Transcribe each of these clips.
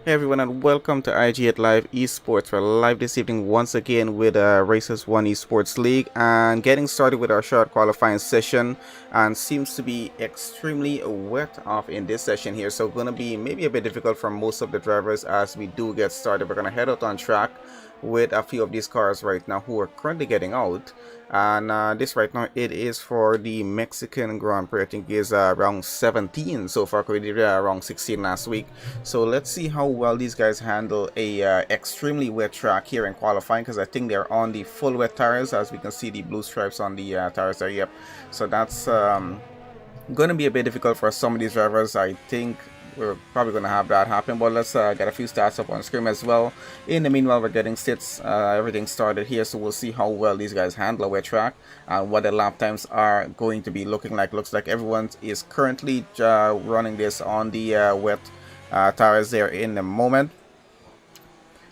Hey everyone, and welcome to IG8Live Esports. We're live this evening once again with Racers 1 Esports League and getting started with our short qualifying session, and seems to be extremely wet off in this session here, so going to be maybe a bit difficult for most of the drivers as we do get started. We're going to head out on track with a few of these cars right now who are currently getting out, and this right now it is for the Mexican Grand Prix. I think is around 17 so far. We did around 16 last week, so let's see how well these guys handle a extremely wet track here in qualifying, because I think they're on the full wet tires, as we can see the blue stripes on the tires there. Yep, so that's going to be a bit difficult for some of these drivers. I think we're probably going to have that happen, but let's get a few stats up on screen as well. In the meanwhile, we're getting sits, everything started here, so we'll see how well these guys handle a wet track and what the lap times are going to be looking like. Looks like everyone is currently running this on the wet tires there in the moment.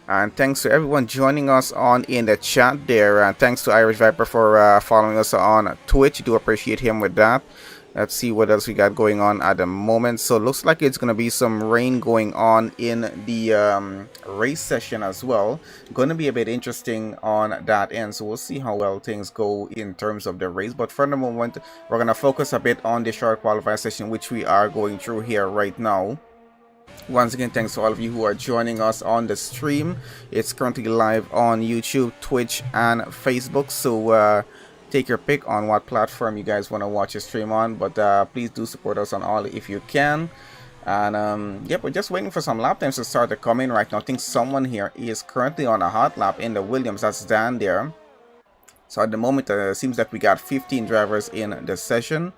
And thanks to everyone joining us on in the chat there, and thanks to Irish Viper for following us on Twitch. Do appreciate him with that. Let's see what else we got going on at the moment. So looks like it's gonna be some rain going on in the race session as well. Going to be a bit interesting on that end, so we'll see how well things go in terms of the race. But for the moment, we're gonna focus a bit on the short qualifying session, which we are going through here right now. Once again, thanks to all of you who are joining us on the stream. It's currently live on YouTube, Twitch, and Facebook, so take your pick on what platform you guys want to watch the stream on, but please do support us on all if you can. And yep, we're just waiting for some lap times to start to come in right now. I think someone here is currently on a hot lap in the Williams. That's Dan there. So at the moment, it seems like we got 15 drivers in the session.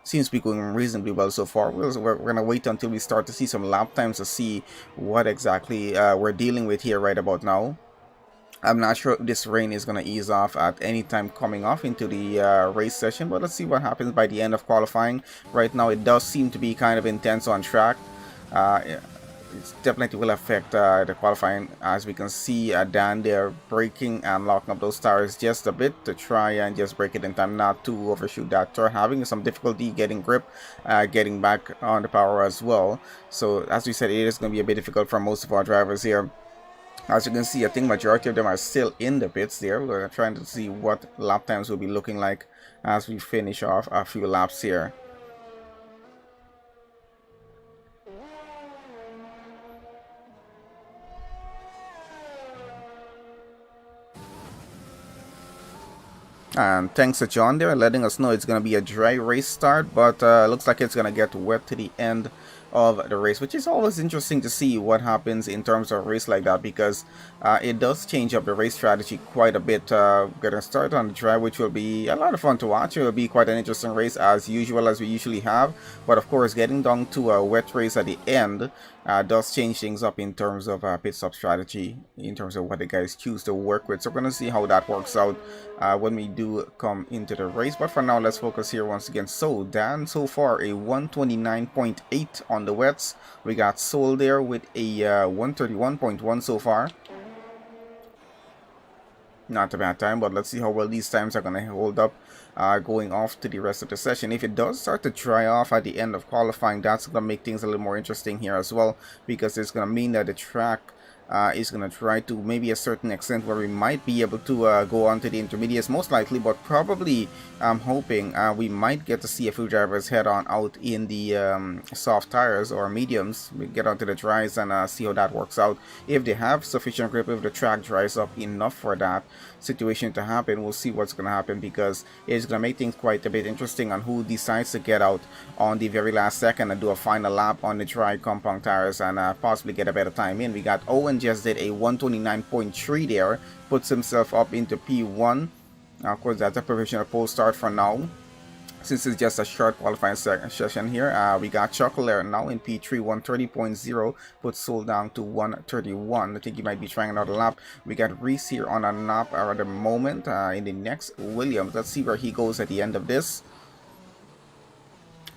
Seems to be going reasonably well so far. We're going to wait until we start to see some lap times to see what exactly we're dealing with here right about now. I'm not sure if this rain is going to ease off at any time coming off into the race session, but let's see what happens by the end of qualifying. Right now it does seem to be kind of intense on track. It definitely will affect the qualifying, as we can see Dan there braking and locking up those tires just a bit to try and just break it in time not to overshoot that turn, having some difficulty getting grip, getting back on the power as well. So as we said, it is going to be a bit difficult for most of our drivers here. As you can see, I think majority of them are still in the pits there. We're trying to see what lap times will be looking like as we finish off a few laps here. And thanks to John there letting us know it's going to be a dry race start, but looks like it's going to get wet to the end of the race, which is always interesting to see what happens in terms of a race like that, because it does change up the race strategy quite a bit. Getting started on the dry, which will be a lot of fun to watch. It will be quite an interesting race as usual, as we usually have, but of course getting down to a wet race at the end does change things up in terms of pit stop strategy, in terms of what the guys choose to work with. So we're going to see how that works out when we do come into the race. But for now, let's focus here once again. So Dan, so far a 129.8 on the wets. We got Soul there with a 131.1 so far. Not a bad time, but let's see how well these times are going to hold up going off to the rest of the session. If it does start to dry off at the end of qualifying, that's going to make things a little more interesting here as well, because it's going to mean that the track is going to try to maybe a certain extent where we might be able to go on to the intermediates, most likely, but probably I'm hoping we might get to see a few drivers head on out in the soft tires or mediums. We get onto the dries and see how that works out. If they have sufficient grip, if the track dries up enough for that situation to happen, we'll see what's going to happen, because it's going to make things quite a bit interesting on who decides to get out on the very last second and do a final lap on the dry compound tires and possibly get a better time in. We got Owen just did a 129.3 there, puts himself up into P1. Of course, that's a provisional pole start for now, since it's just a short qualifying session here. We got Chocolate now in P3, 130.0, puts Soul down to 131. I think he might be trying another lap. We got Reese here on a lap at the moment in the next Williams. Let's see where he goes at the end of this.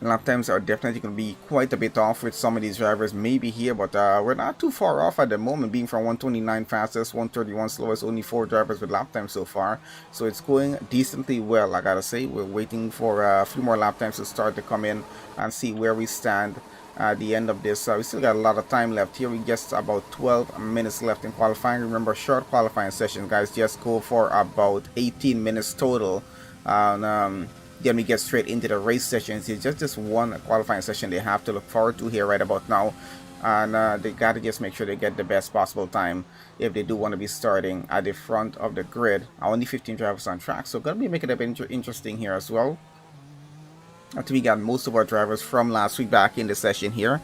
Lap times are definitely going to be quite a bit off with some of these drivers maybe here, but we're not too far off at the moment, being from 129 fastest, 131 slowest, only 4 drivers with lap times so far. So it's going decently well, I gotta say. We're waiting for a few more lap times to start to come in and see where we stand at the end of this. We still got a lot of time left here. We just about 12 minutes left in qualifying. Remember, short qualifying sessions, guys, just go for about 18 minutes total. Then we get straight into the race sessions. It's just this one qualifying session they have to look forward to here right about now. And they got to just make sure they get the best possible time if they do want to be starting at the front of the grid. Only 15 drivers on track, so gonna be making it a bit interesting here as well. After we got most of our drivers from last week back in the session here.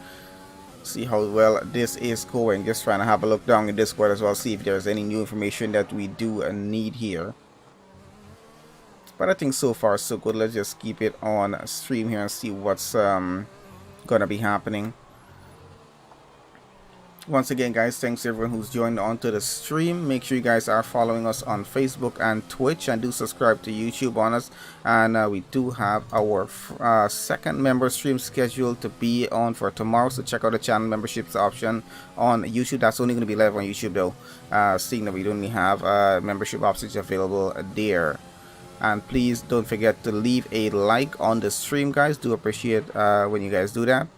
See how well this is going. Just trying to have a look down in Discord as well, see if there's any new information that we do need here. But I think so far so good. Let's just keep it on stream here and see what's gonna be happening. Once again, guys, thanks to everyone who's joined onto the stream. Make sure you guys are following us on Facebook and Twitch, and do subscribe to YouTube on us. And we do have our second member stream scheduled to be on for tomorrow, so check out the channel memberships option on YouTube. That's only going to be live on YouTube though, seeing that we only have membership options available there. And please don't forget to leave a like on the stream, guys. Do appreciate when you guys do that.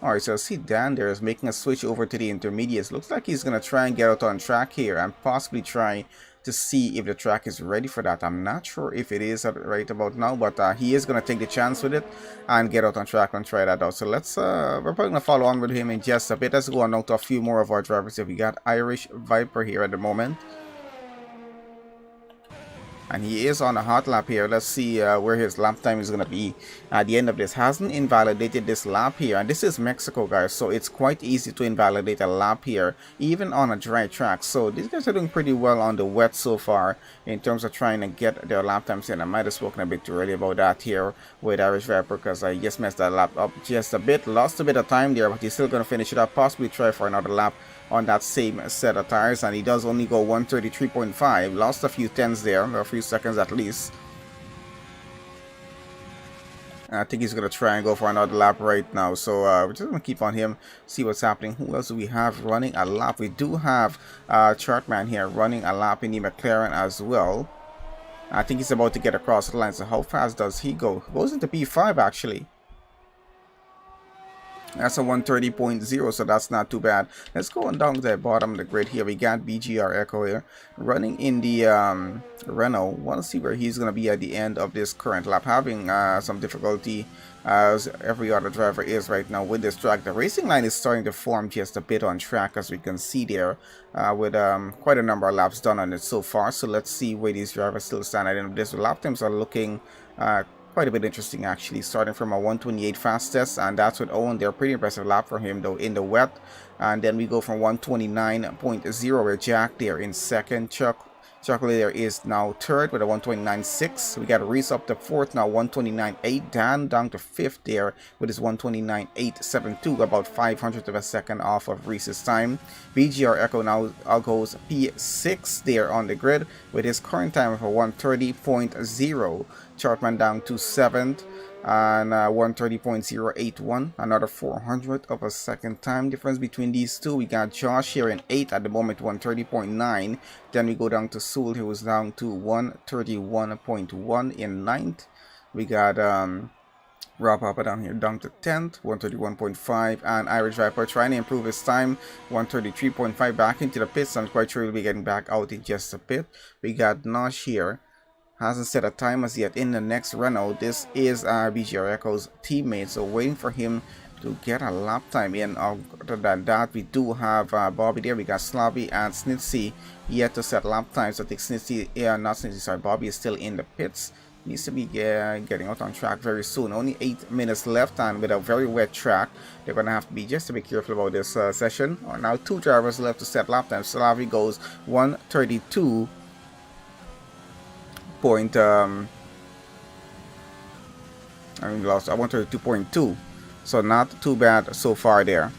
Alright, so I see Dan there is making a switch over to the intermediates. Looks like he's going to try and get out on track here and possibly try to see if the track is ready for that. I'm not sure if it is right about now, but he is going to take the chance with it and get out on track and try that out. So let's, we're probably going to follow on with him in just a bit. Let's go on out to a few more of our drivers. We got Irish Viper here at the moment. And he is on a hot lap here. Let's see where his lap time is going to be at the end of this. Hasn't invalidated this lap here. And this is Mexico, guys. So it's quite easy to invalidate a lap here, even on a dry track. So these guys are doing pretty well on the wet so far in terms of trying to get their lap times in. I might have spoken a bit too early about that here with Irish Viper, because I just messed that lap up just a bit. Lost a bit of time there, but he's still going to finish it up. Possibly try for another lap on that same set of tires, and he does only go 133.5. Lost a few tenths there, a few seconds at least. I think he's going to try and go for another lap right now, so we're just going to keep on him, see what's happening. Who else do we have running a lap? We do have Chartman here running a lap in the McLaren as well. I think he's about to get across the line, so how fast does he go? Goes into P5 actually. That's a 130.0, so that's not too bad. Let's go on down to the bottom of the grid here. We got BGR Echo here running in the Renault. Want to see where he's going to be at the end of this current lap. Having some difficulty, as every other driver is right now with this track. The racing line is starting to form just a bit on track, as we can see there, with quite a number of laps done on it so far. So let's see where these drivers still stand at the end of this. The lap times are looking quite a bit interesting actually, starting from a 128 fastest, and that's with Owen. They're pretty impressive lap for him though in the wet. And then we go from 129.0 where Jack there in second. Chocolate there is now third with a 129.6. We got Reese up to fourth now, 129.8. Dan down to fifth there with his 129.872, about 500th of a second off of Reese's time. BGR Echo now goes P6 there on the grid with his current time of a 130.0. Chartman down to seventh and 130.081, another 400th of a second time difference between these two. We got Josh here in 8th at the moment, 130.9. Then we go down to Soul, who was down to 131.1 in 9th. We got Rob Papa down here down to 10th, 131.5, and Irish Viper trying to improve his time, 133.5, back into the pits. I'm quite sure he'll be getting back out in just a bit. We got Nosh here, hasn't set a time as yet in the next Renault. This is BGR Echo's teammate, so waiting for him to get a lap time in. Other than that, we do have Bobby there. We got Slobby and Snitsy yet to set lap times. I think Snitsy, not Snitsy, sorry, Bobby is still in the pits. Needs to be getting out on track very soon. Only 8 minutes left, and with a very wet track, they're going to have to be just a bit careful about this session. Now 2 drivers left to set lap times. Slavi goes 132. I lost 132.2, so not too bad so far there.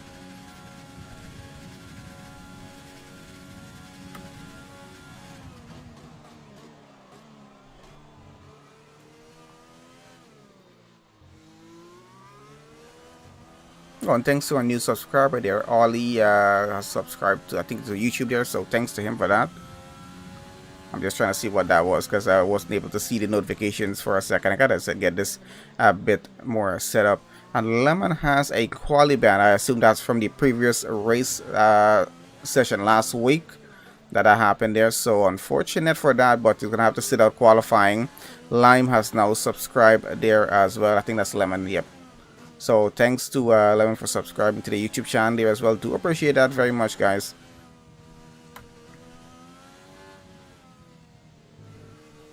Oh, and thanks to our new subscriber there, Ollie has subscribed to, I think, to YouTube there, so thanks to him for that. I'm just trying to see what that was because I wasn't able to see the notifications for a second. I gotta get this a bit more set up. And Lemon has a quali ban. I assume that's from the previous race session last week that happened there. So unfortunate for that, but you're gonna have to sit out qualifying. Lime has now subscribed there as well. I think that's Lemon. Yep. So thanks to Lemon for subscribing to the YouTube channel there as well. Do appreciate that very much, guys.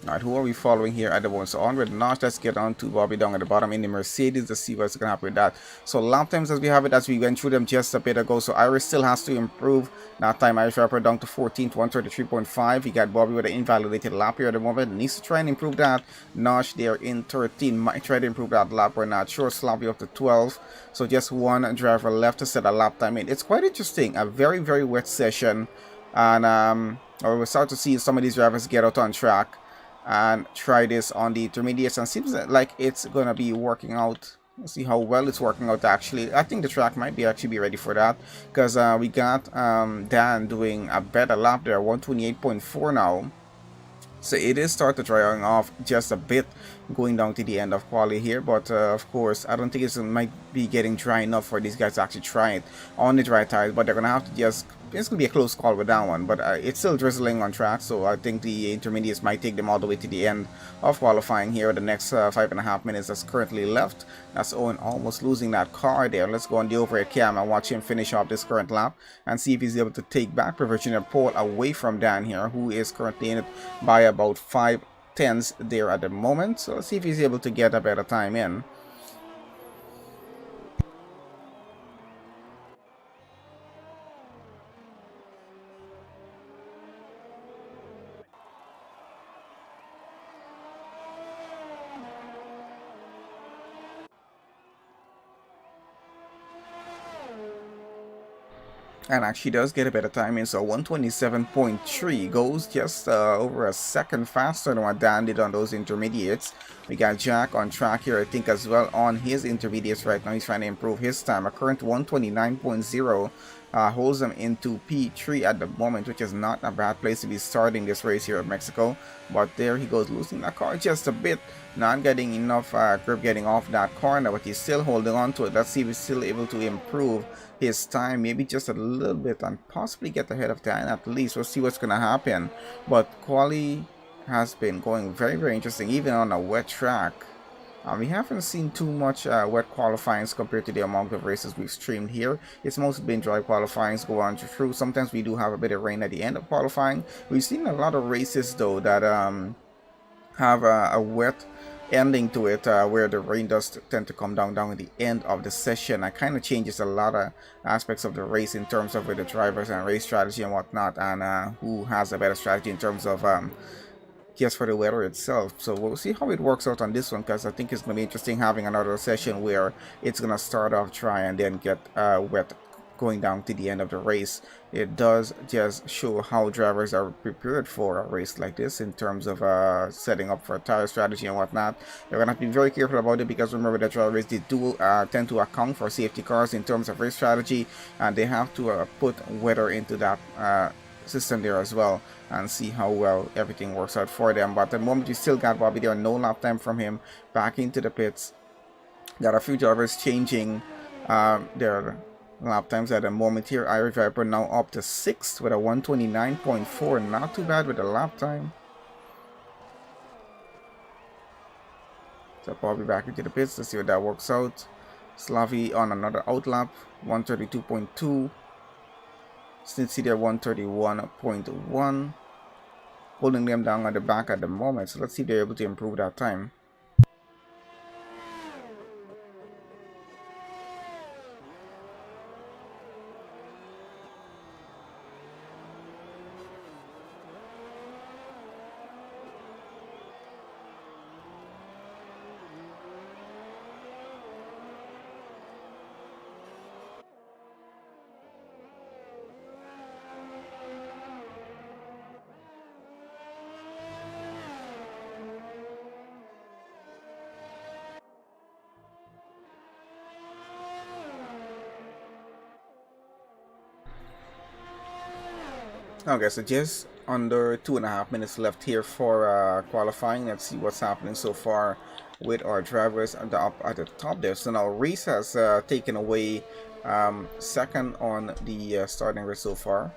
Alright, who are we following here at the moment? So on with Notch, let's get on to Bobby down at the bottom in the Mercedes to see what's going to happen with that. So lap times as we have it, as we went through them just a bit ago. So Iris still has to improve. That time Irish Rapper down to 14th, 133.5. He got Bobby with an invalidated lap here at the moment. Needs to try and improve that. Notch there in 13. Might try to improve that lap. We're not sure. Slappy up to 12. So just one driver left to set a lap time in. It's quite interesting. A very, very wet session. And we'll start to see some of these drivers get out on track and try this on the intermediates, and seems like it's gonna be working out. Let's see how well it's working out. Actually, I think the track might be ready for that, because we got Dan doing a better lap there, 128.4 now. So it is started drying off just a bit going down to the end of quali here, but of course I don't think it might be getting dry enough for these guys to actually try it on the dry tires, but they're gonna have to just, it's gonna be a close call with that one, but it's still drizzling on track, so I think the intermediates might take them all the way to the end of qualifying here. The next 5.5 minutes that's currently left. That's Owen almost losing that car there. Let's go on the overhead cam and watch him finish off this current lap and see if he's able to take back provisional pole away from Dan here, who is currently in it by about 5/10 there at the moment. So let's see if he's able to get a better time in. And actually does get a better timing, so 127.3 goes just over a second faster than what Dan did on those intermediates. We got Jack on track here, I think, as well on his intermediates right now. He's trying to improve his time. A current 129.0 holds him into P3 at the moment, which is not a bad place to be starting this race here in Mexico. But there he goes, losing that car just a bit, not getting enough grip getting off that corner, but he's still holding on to it. Let's see if he's still able to improve his time, maybe just a little bit, and possibly get ahead of Dan at least. We'll see what's gonna happen. But quali has been going very, very interesting, even on a wet track. We haven't seen too much wet qualifyings compared to the amount of races we've streamed here. It's mostly been dry qualifyings go on through. Sometimes we do have a bit of rain at the end of qualifying. We've seen a lot of races though that have a wet ending to it, where the rain does tend to come down at the end of the session. It kind of changes a lot of aspects of the race in terms of with the drivers and race strategy and whatnot, and who has a better strategy in terms of just for the weather itself. So we'll see how it works out on this one, because I think it's going to be interesting having another session where it's going to start off dry and then get wet going down to the end of the race. It does just show how drivers are prepared for a race like this in terms of setting up for a tire strategy and whatnot. They're gonna have to be very careful about it, because remember that drivers, they do tend to account for safety cars in terms of race strategy, and they have to put weather into that system there as well, and see how well everything works out for them. But at the moment, you still got Bobby there, no lap time from him, back into the pits. Got a few drivers changing their lap times at the moment here. Irish Viper now up to 6th with a 129.4. Not too bad with the lap time. So Bobby back into the pits. Let's see what that works out. Slavy on another outlap, 132.2. Snitsy there, 131.1. Holding them down at the back at the moment. So let's see if they're able to improve that time. Okay, so just under 2.5 minutes left here for qualifying. Let's see what's happening so far with our drivers at the top there. So now Reese has taken away second on the starting grid so far.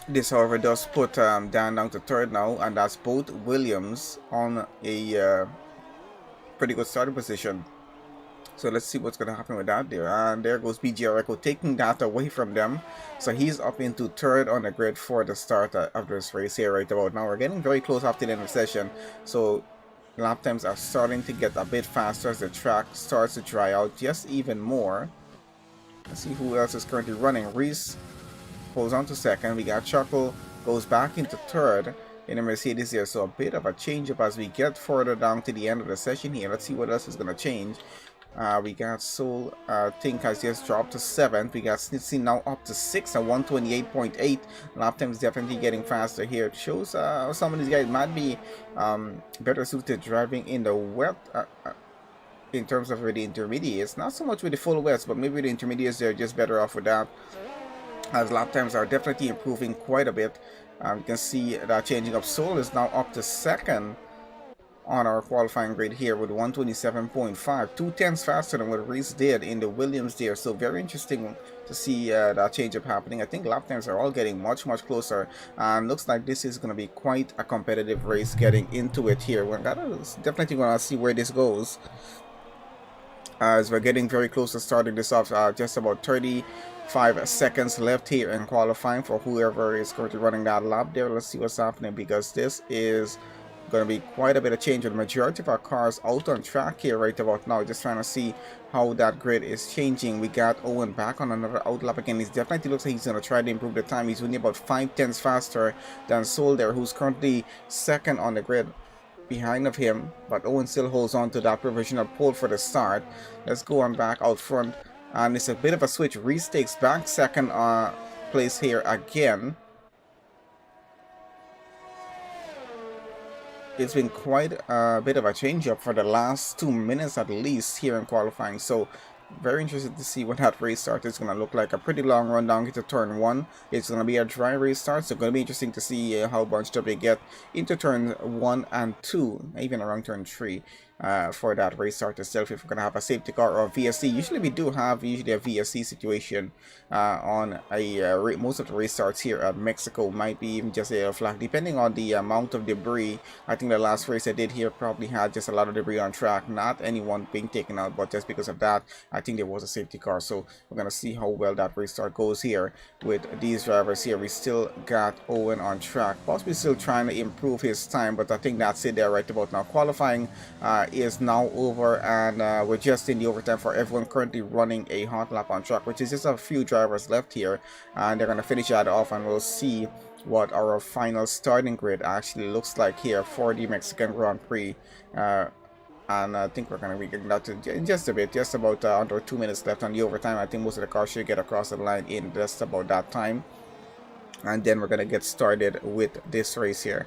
This, however, does put Dan down to third now, and that's both Williams on a pretty good starting position. So let's see what's going to happen with that there. And there goes BGR Echo taking that away from them. So he's up into third on the grid for the start of this race here right about now. We're getting very close after the end of the session. So lap times are starting to get a bit faster as the track starts to dry out just even more. Let's see who else is currently running. Reese holds on to second. We got Chuckle goes back into third in a Mercedes here. So a bit of a change up as we get further down to the end of the session here. Let's see what else is going to change. We got Soul, Think has just dropped to 7th. We got Snitsy now up to 6th at 128.8. Lap time is definitely getting faster here. It shows some of these guys might be better suited driving in the wet in terms of the intermediates. Not so much with the full wets, but maybe the intermediates they're just better off with that, as lap times are definitely improving quite a bit. You can see that changing up. Soul is now up to 2nd on our qualifying grid here with 127.5, 2/10 faster than what Reese did in the Williams there. So very interesting to see that change up happening. I think lap times are all getting much closer, and looks like this is going to be quite a competitive race getting into it here. We're definitely going to see where this goes, as we're getting very close to starting this off. Just about 35 seconds left here in qualifying for whoever is currently running that lap there. Let's see what's happening, because this is going to be quite a bit of change with the majority of our cars out on track here right about now. Just trying to see how that grid is changing. We got Owen back on another outlap again. He definitely looks like he's going to try to improve the time. He's only about 5/10 faster than Soul there, who's currently 2nd on the grid behind of him, but Owen still holds on to that provisional pole for the start. Let's go on back out front, and it's a bit of a switch. Reese takes back 2nd place here again. It's been quite a bit of a change up for the last 2 minutes at least here in qualifying. So very interested to see what that race start is going to look like. A pretty long run down into turn 1. It's going to be a dry race start, so it's going to be interesting to see how bunched up they get into turn 1 and 2, even around turn 3. For that race start itself, if we're going to have a safety car or a VSC. Usually we do have a VSC situation on most of the race starts here at Mexico. Might be even just a yellow flag, depending on the amount of debris. I think the last race I did here probably had just a lot of debris on track, not anyone being taken out, but just because of that, I think there was a safety car. So we're going to see how well that race start goes here with these drivers here. We still got Owen on track, possibly still trying to improve his time, but I think that's it there right about now. Qualifying is now over, and we're just in the overtime for everyone currently running a hot lap on track, which is just a few drivers left here, and they're going to finish that off, and we'll see what our final starting grid actually looks like here for the Mexican Grand Prix. And I think we're going to be getting that in just a bit, just about under 2 minutes left on the overtime. I think most of the cars should get across the line in just about that time, and then we're going to get started with this race here.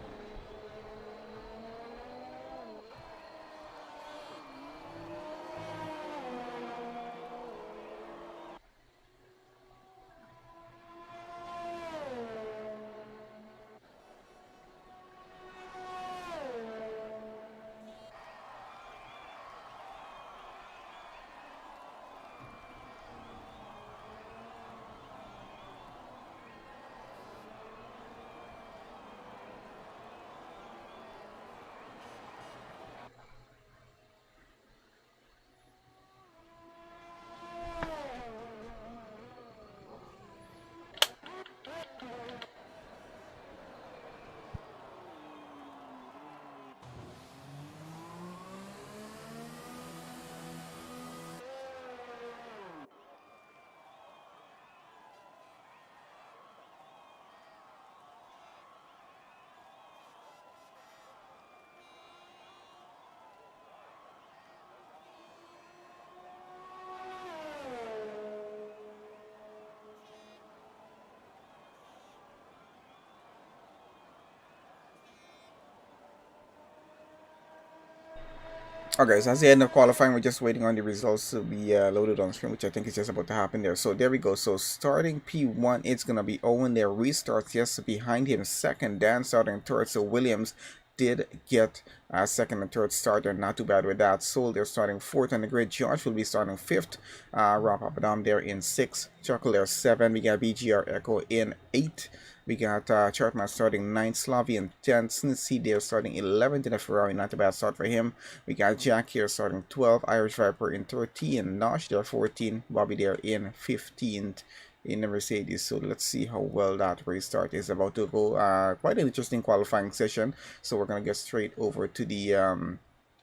Okay, so that's the end of qualifying. We're just waiting on the results to be loaded on screen, which I think is just about to happen there. So there we go. So starting P1, it's going to be Owen there. Restarts, yes, behind him. Second, Dan starting third. So Williams did get second and third starter. Not too bad with that. Soul, they're starting fourth on the grid. Josh will be starting fifth. Rob Papadam there in sixth. Chuckle there seven. We got BGR Echo in eight. We got Chartman starting 9th, Slavi in 10th, Snitsy there starting 11th in a Ferrari, not a bad start for him. We got Jack here starting 12th, Irish Viper in 13th, Nosh there 14th, Bobby there in 15th in the Mercedes. So let's see how well that restart is about to go. Quite an interesting qualifying session. So we're going to get straight over to the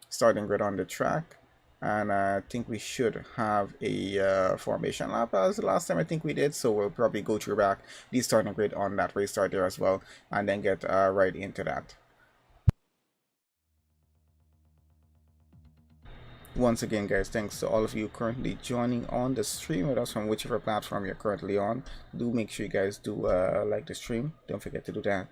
starting grid on the track. And I think we should have a formation lap as the last time I think we did. So we'll probably go through back the starting grid on that restart there as well. And then get right into that. Once again, guys, thanks to all of you currently joining on the stream with us from whichever platform you're currently on. Do make sure you guys do like the stream. Don't forget to do that.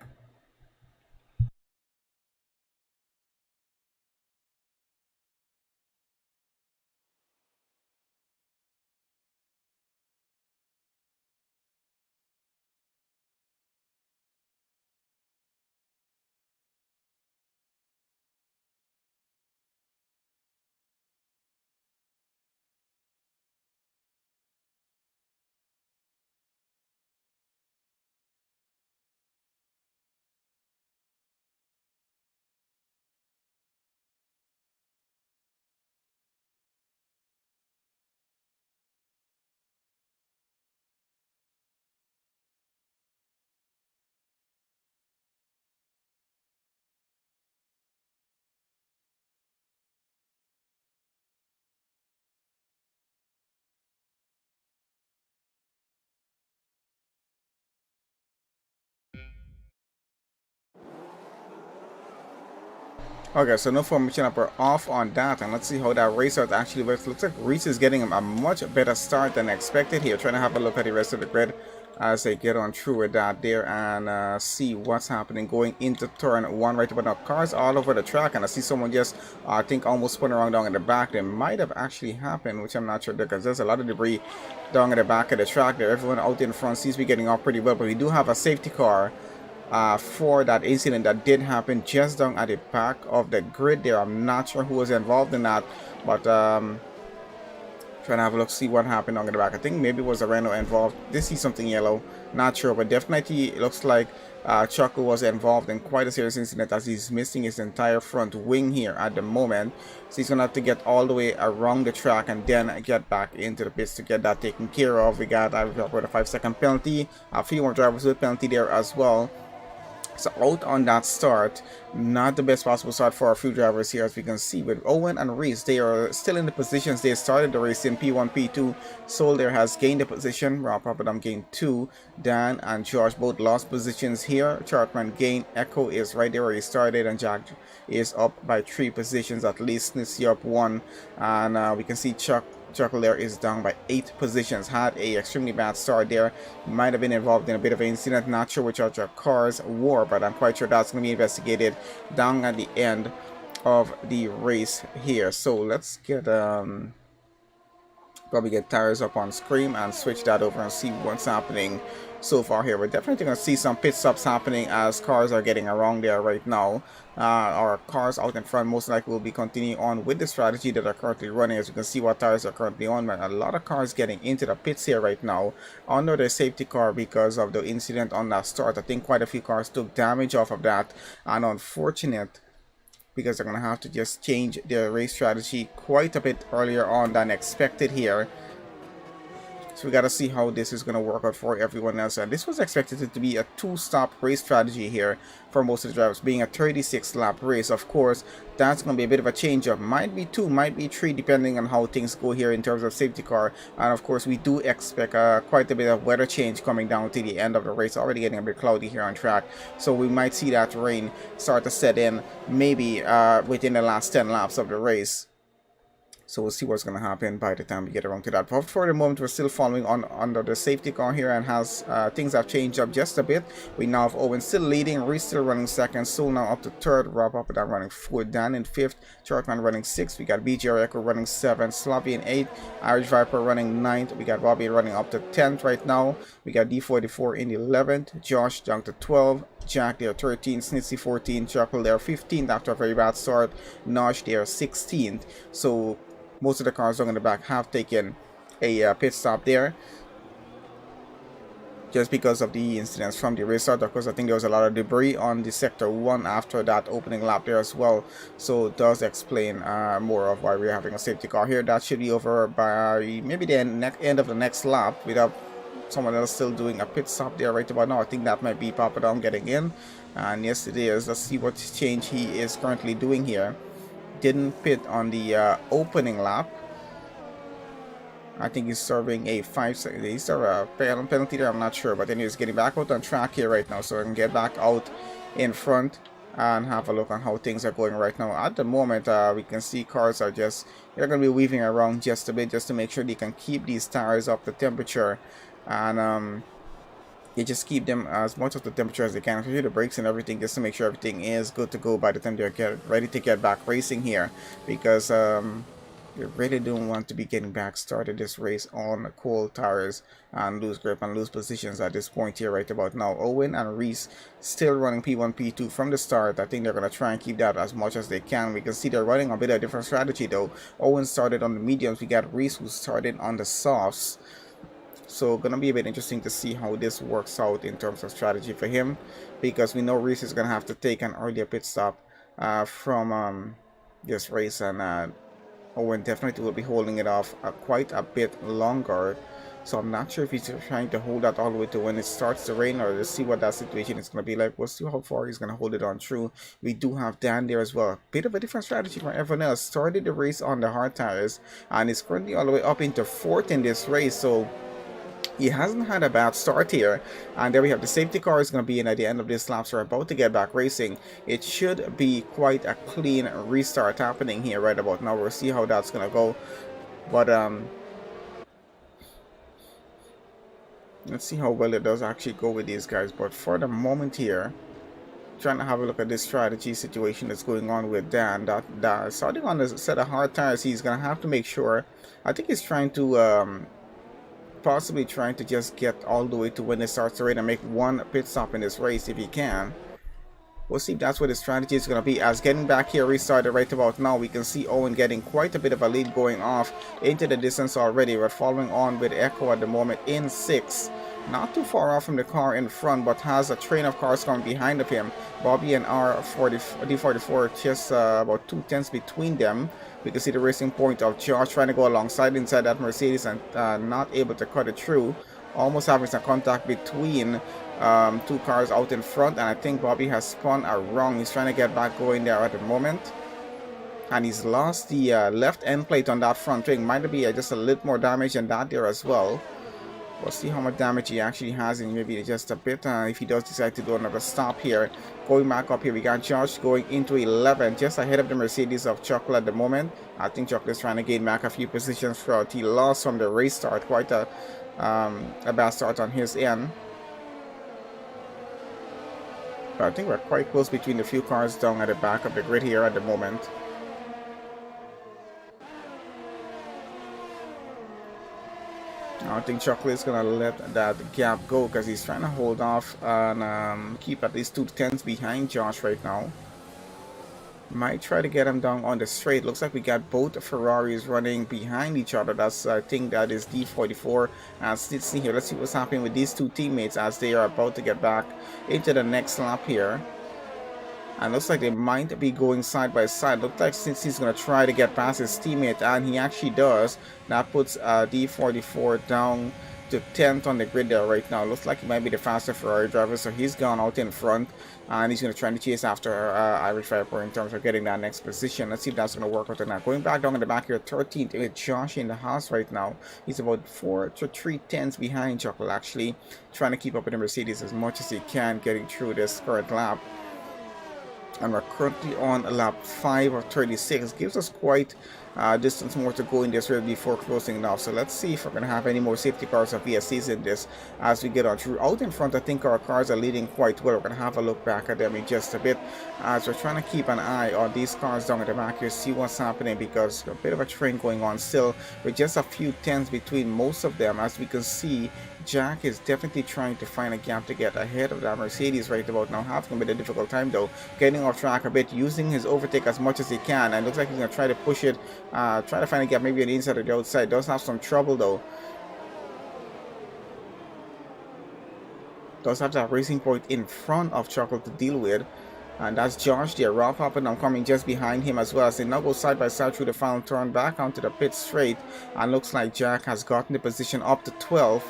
Okay, so no formation up or off on that, and let's see how that race out actually works. Looks like Reese is getting a much better start than expected here. Trying to have a look at the rest of the grid as they get on through with that there and see what's happening going into turn one right about now. Cars all over the track, and I see someone just I think almost spun around down in the back. That might have actually happened, which I'm not sure because there's a lot of debris down at the back of the track there. Everyone out in front seems to be getting off pretty well, but we do have a safety car for that incident that did happen just down at the back of the grid there. I'm not sure who was involved in that, but trying to have a look, see what happened on the back. I think maybe it was a Renault involved. Did see something yellow, not sure, but definitely it looks like Chuckle was involved in quite a serious incident as he's missing his entire front wing here at the moment. So he's gonna have to get all the way around the track and then get back into the pits to get that taken care of. We got with a 5-second penalty, a few more drivers with penalty there as well. So out on that start, not the best possible start for a few drivers here, as we can see with Owen and Reese. They are still in the positions they started the race in P1, P2. Soul there has gained a position. Rob Papadam gained 2. Dan and Josh both lost positions here. Chartman gained. Echo is right there where he started, and Jack is up by 3 positions at least. Snitsy up 1, and we can see Chuckle there is down by 8 positions. Had a extremely bad start there. Might have been involved in a bit of an incident. Not sure which other cars were, but I'm quite sure that's going to be investigated down at the end of the race here. So let's get probably get tires up on screen and switch that over and see what's happening so far here. We're definitely going to see some pit stops happening as cars are getting around there right now. Our cars out in front most likely will be continuing on with the strategy that are currently running. As you can see what tires are currently on, but a lot of cars getting into the pits here right now under the safety car because of the incident on that start. I think quite a few cars took damage off of that, and unfortunate because they're going to have to just change their race strategy quite a bit earlier on than expected here. So we got to see how this is going to work out for everyone else. And this was expected to be a 2-stop race strategy here for most of the drivers, being a 36-lap race. Of course, that's going to be a bit of a change up. Might be 2, might be 3, depending on how things go here in terms of safety car. And of course, we do expect quite a bit of weather change coming down to the end of the race. Already getting a bit cloudy here on track. So we might see that rain start to set in maybe within the last 10 laps of the race. So we'll see what's going to happen by the time we get around to that. But for the moment, we're still following on under the safety car here, and has things have changed up just a bit. We now have Owen still leading, Reese still running second, Soul now up to third, Rob up and down running fourth, Dan in fifth, Chartman running sixth. We got BGR Echo running seventh, Sloppy in eighth, Irish Viper running ninth. We got Bobby running up to 10th right now. We got D44 in the 11th, Josh down to 12. Jack there 13, Snitsy 14, Chuckle there 15th after a very bad start, Nosh there 16th. So most of the cars along in the back have taken a pit stop there, just because of the incidents from the restart. Of course, I think there was a lot of debris on the sector 1 after that opening lap there as well, so it does explain more of why we're having a safety car here. That should be over by maybe the end of the next lap, without someone else still doing a pit stop there right about now. I think that might be Papa Dom getting in, and yes it is. Let's see what change he is currently doing here. Didn't pit on the opening lap. I think he's serving a 5-second. Is there a penalty there? I'm not sure, but then he's getting back out on track here right now, so I can get back out in front and have a look on how things are going right now. At the moment, we can see cars are just, they're going to be weaving around just a bit, just to make sure they can keep these tires up to temperature, and you just keep them as much of the temperature as they can, especially the brakes and everything, just to make sure everything is good to go by the time they're ready to get back racing here, because you really don't want to be getting back started this race on cold tires and lose grip and lose positions at this point here right about now. Owen and Reese still running P1, P2 from the start. I think they're going to try and keep that as much as they can. We can see they're running a bit of a different strategy though. Owen started on the mediums. We got Reese who started on the softs. So gonna be a bit interesting to see how this works out in terms of strategy for him, because we know Reese is gonna have to take an earlier pit stop from this race, and Owen definitely will be holding it off quite a bit longer. So I'm not sure if he's trying to hold that all the way to when it starts to rain, or to see what that situation is going to be like. We'll see how far he's going to hold it on through. We do have Dan there as well. Bit of a different strategy from everyone else. Started the race on the hard tires and is currently all the way up into 4th in this race. So he hasn't had a bad start here. And there we have the safety car is going to be in at the end of this lap, so we're about to get back racing. It should be quite a clean restart happening here right about now. We'll see how that's going to go, but let's see how well it does actually go with these guys. But for the moment here, trying to have a look at this strategy situation that's going on with Dan. That starting on a set of hard tires, he's going to have to make sure, I think he's trying to possibly trying to just get all the way to when it starts to rain and make one pit stop in this race if he can. We'll see if that's what the strategy is going to be. As getting back here restarted right about now, we can see Owen getting quite a bit of a lead going off into the distance already. We're following on with Echo at the moment in 6th. Not too far off from the car in front, but has a train of cars coming behind of him. Bobby and D44 just about 2 tenths between them. We can see the racing point of Josh trying to go alongside inside that Mercedes and not able to cut it through. Almost having some contact between 2 cars out in front, and I think Bobby has spun wrong. He's trying to get back going there at the moment. And he's lost the left end plate on that front wing. Might be just a little more damage than that there as well. We'll see how much damage he actually has, and maybe just a bit if he does decide to do another stop here. Going back up here, we got Josh going into 11th, just ahead of the Mercedes of Chocolate at the moment. I think Chocolate is trying to gain back a few positions throughout. He lost from the race start, quite a bad start on his end. But I think we're quite close between the few cars down at the back of the grid here at the moment. I think Chocolate is going to let that gap go because he's trying to hold off and keep at least 2 tenths behind Josh right now. Might try to get him down on the straight. Looks like we got both Ferraris running behind each other. That's, I think that is D44 and Stitzy here. Let's see what's happening with these 2 teammates as they are about to get back into the next lap here. And looks like they might be going side by side. Looks like since he's going to try to get past his teammate, and he actually does. That puts D44 down to 10th on the grid there right now. Looks like he might be the faster Ferrari driver, so he's gone out in front. And he's going to try to chase after Irish Viper in terms of getting that next position. Let's see if that's going to work out or not. Going back down in the back here, 13th with Josh in the house right now. He's about 4 to 3 tenths behind Chocolate, actually. Trying to keep up with the Mercedes as much as he can, getting through this current lap. And we're currently on lap 5 of 36. Gives us quite distance more to go in this race before closing it off. So let's see if we're going to have any more safety cars or VSCs in this as we get on through. Out in front, I think our cars are leading quite well. We're going to have a look back at them in just a bit as we're trying to keep an eye on these cars down at the back here, see what's happening, because a bit of a train going on still with just a few tenths between most of them. As we can see, Jack is definitely trying to find a gap to get ahead of that Mercedes right about now, having a bit of a difficult time though, getting off track a bit, using his overtake as much as he can, and looks like he's going to try to push it, try to find a gap maybe on the inside or the outside. Does have some trouble though. Does have that racing point in front of Chuckle to deal with. And that's Josh there. Rob Hoppenham coming just behind him as well, as they now go side by side through the final turn back onto the pit straight. And looks like Jack has gotten the position up to 12th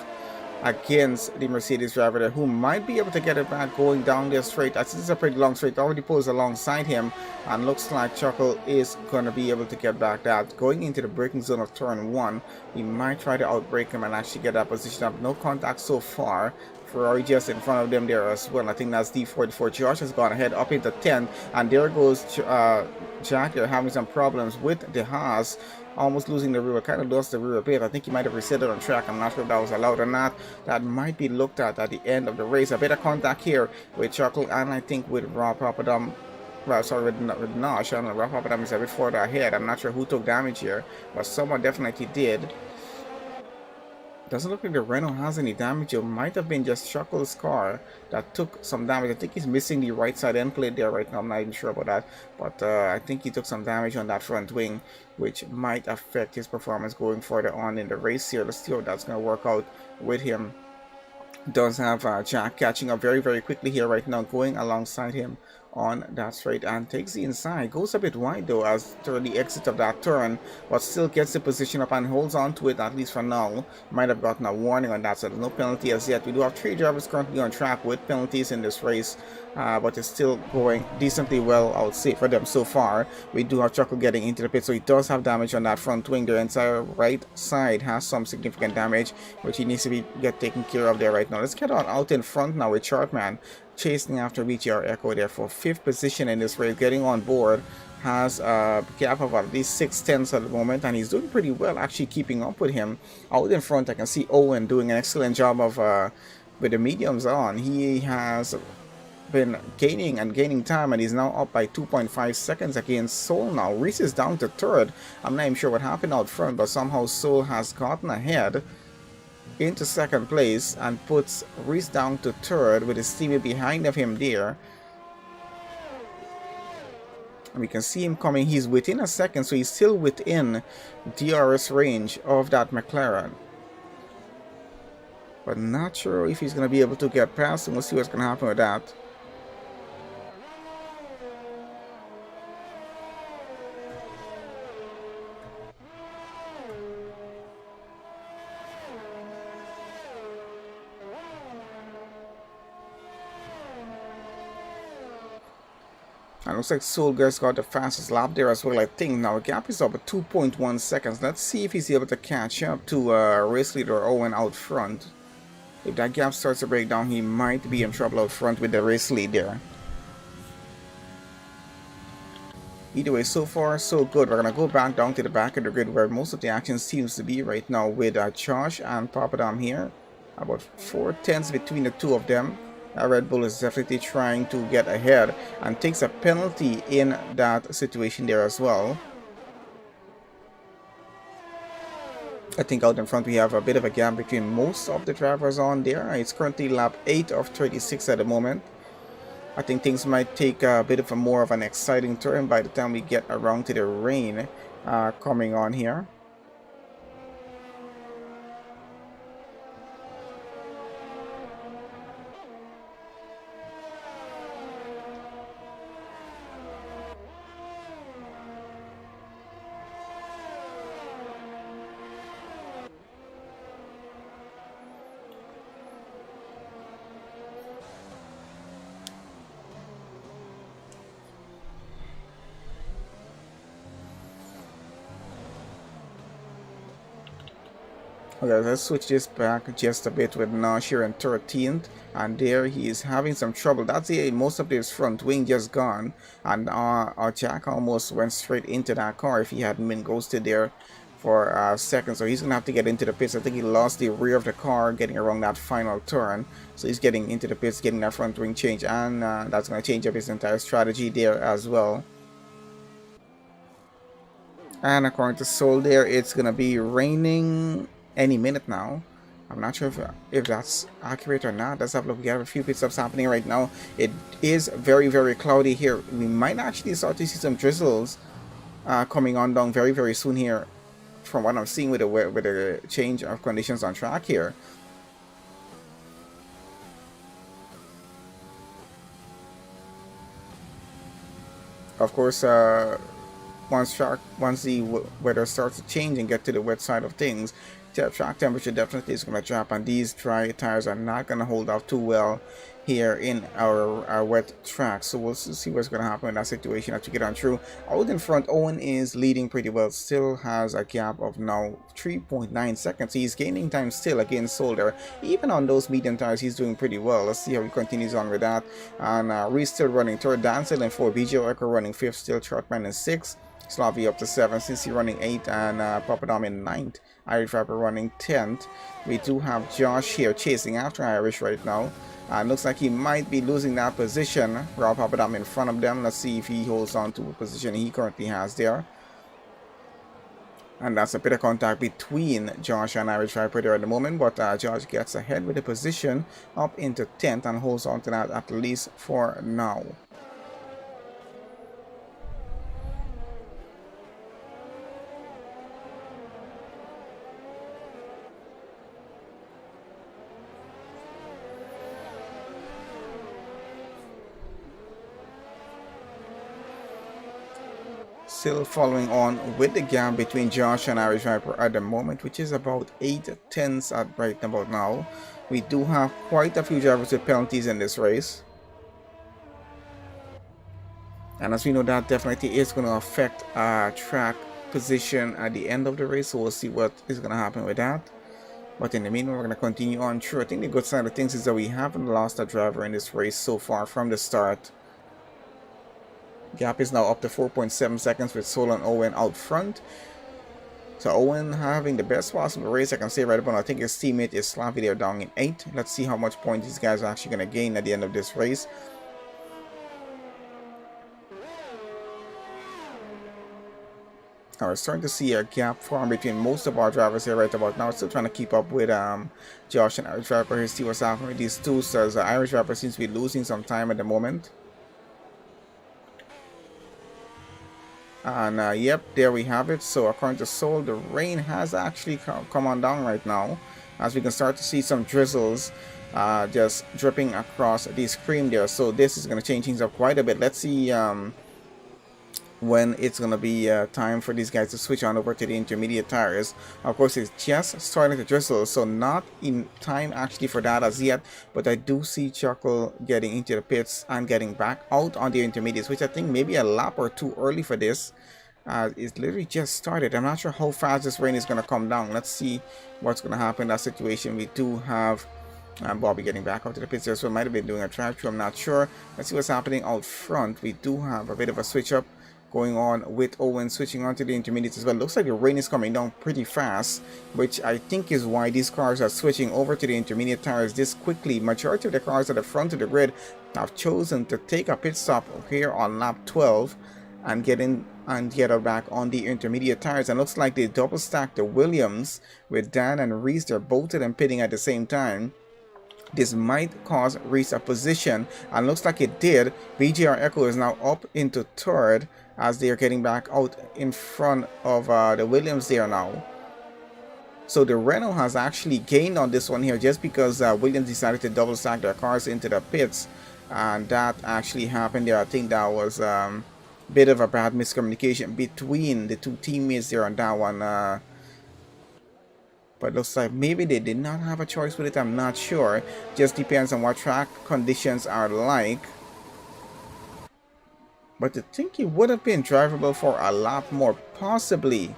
against the Mercedes driver there, who might be able to get it back going down there straight. As this is a pretty long straight, already pulls alongside him, and looks like Chuckle is going to be able to get back that. Going into the braking zone of turn 1, he might try to outbrake him and actually get that position up. No contact so far. Ferrari just in front of them there as well. I think that's D44. Josh has gone ahead up into 10, and there goes Jack there having some problems with the Haas, almost losing the rear, kind of lost the rear bit. I think he might have reset it on track. I'm not sure if that was allowed or not. That might be looked at the end of the race. A bit of contact here with Chuckle, and I think with Rob Papadum. Well, sorry, with Nosh. I don't know, Rob Papadum is a bit further ahead. I'm not sure who took damage here, but someone definitely did. Doesn't look like the Renault has any damage. It might have been just Chuckle's car that took some damage. I think he's missing the right side end plate there right now. I'm not even sure about that. But I think he took some damage on that front wing, which might affect his performance going further on in the race here. Let's see how that's going to work out with him. Does have Jack catching up very, very quickly here right now, going alongside him on that straight, and takes the inside. Goes a bit wide though as to the exit of that turn, but still gets the position up and holds on to it, at least for now. Might have gotten a warning on that, so there's no penalty as yet. We do have 3 drivers currently on track with penalties in this race, but it's still going decently well, I would say, for them so far. We do have Chuckle getting into the pit, so he does have damage on that front wing. The entire right side has some significant damage, which he needs to get taken care of there right now. Let's get on out in front now with Chartman chasing after BTR Echo there for 5th position in this race, getting on board. Has a gap of at least 6 tenths at the moment, and he's doing pretty well actually keeping up with him. Out in front, I can see Owen doing an excellent job of with the mediums on. He has been gaining time, and he's now up by 2.5 seconds against Soul now. Reese is down to 3rd. I'm not even sure what happened out front, but somehow Soul has gotten ahead into 2nd place and puts Reese down to 3rd with his teammate behind of him there. And we can see him coming. He's within a second, so he's still within DRS range of that McLaren. But not sure if he's going to be able to get past him. We'll see what's going to happen with that. And looks like Solgar's got the fastest lap there as well, I think. Now, the gap is up at 2.1 seconds. Let's see if he's able to catch up to race leader Owen out front. If that gap starts to break down, he might be in trouble out front with the race lead there. Either way, so far, so good. We're going to go back down to the back of the grid where most of the action seems to be right now with Josh and Papadam here. About 4 tenths between the two of them. Red Bull is definitely trying to get ahead and takes a penalty in that situation there as well. I think out in front we have a bit of a gap between most of the drivers on there. It's currently lap 8 of 36 at the moment. I think things might take a bit of a more of an exciting turn by the time we get around to the rain coming on here. Okay, let's switch this back just a bit with Nash here in 13th, and there he is having some trouble. That's it, most of his front wing just gone, and our Jack almost went straight into that car if he hadn't been ghosted there for a second. So he's gonna have to get into the pits. I think he lost the rear of the car getting around that final turn, so he's getting into the pits, getting that front wing change, and that's gonna change up his entire strategy there as well. And according to Soul there, it's gonna be raining any minute now. I'm not sure if that's accurate or not. Let's have a look. We have a few pit stops happening right now. It is very, very cloudy here. We might actually start to see some drizzles coming on down very, very soon here, from what I'm seeing with the change of conditions on track here. Of course, once the weather starts to change and get to the wet side of things, the track temperature definitely is going to drop, and these dry tires are not going to hold up too well here in our wet track. So we'll see what's going to happen in that situation as we get on through. Out in front, Owen is leading pretty well, still has a gap of now 3.9 seconds. He's gaining time still against Solder. Even on those medium tires, he's doing pretty well. Let's see how he continues on with that. And Reese still running third, Dancel in 4, BJ Echo running 5th, still Trotman in 6th, Slavi up to 7th, Cincy running 8th, and Papadam in 9th. Irish Rapper running 10th. We do have Josh here chasing after Irish right now. Looks like he might be losing that position. Rob Papadam in front of them. Let's see if he holds on to a position he currently has there. And that's a bit of contact between Josh and Irish Viper there at the moment. But Josh gets ahead with the position up into 10th and holds on to that at least for now. Still following on with the gap between Josh and Irish Viper at the moment, which is about 8 tenths at right about now. We do have quite a few drivers with penalties in this race, and as we know, that definitely is going to affect track position at the end of the race. So we'll see what is going to happen with that. But in the meantime, we're going to continue on through. I think the good side of things is that we haven't lost a driver in this race so far from the start. Gap is now up to 4.7 seconds with Sol and Owen out front. So Owen having the best possible race, I can say right about now. I think his teammate is Slavi there down in 8th. Let's see how much points these guys are actually going to gain at the end of this race. Now we're starting to see a gap form between most of our drivers here right about now. Still trying to keep up with Josh and Irish Rapper here. See what's happening with these two. So Irish Rapper seems to be losing some time at the moment. And yep, there we have it. So according to Soul, the rain has actually come on down right now, as we can start to see some drizzles just dripping across the screen there. So this is going to change things up quite a bit. Let's see when it's going to be time for these guys to switch on over to the intermediate tires. Of course, it's just starting to drizzle, so not in time actually for that as yet, but I do see Chuckle getting into the pits and getting back out on the intermediates, which I think maybe a lap or two early for this. It's literally just started. I'm not sure how fast this rain is going to come down. Let's see what's going to happen in that situation. We do have Bobby getting back out to the pits there, so it might have been doing a drive-through, I'm not sure. Let's see what's happening out front. We do have a bit of a switch up going on with Owen switching on to the intermediates as well. Looks like the rain is coming down pretty fast, which I think is why these cars are switching over to the intermediate tires this quickly. Majority of the cars at the front of the grid have chosen to take a pit stop here on lap 12 and get in and get back on the intermediate tires. And looks like they double stacked the Williams with Dan and Reese. They're both of them pitting at the same time. This might cause Reese a position, and looks like it did. BGR Echo is now up into third as they are getting back out in front of the Williams there now. So the Renault has actually gained on this one here just because Williams decided to double stack their cars into the pits, and that actually happened there. I think that was a bit of a bad miscommunication between the two teammates there on that one. But looks like maybe they did not have a choice with it. I'm not sure. Just depends on what track conditions are like. But I think it would have been drivable for a lot more, possibly.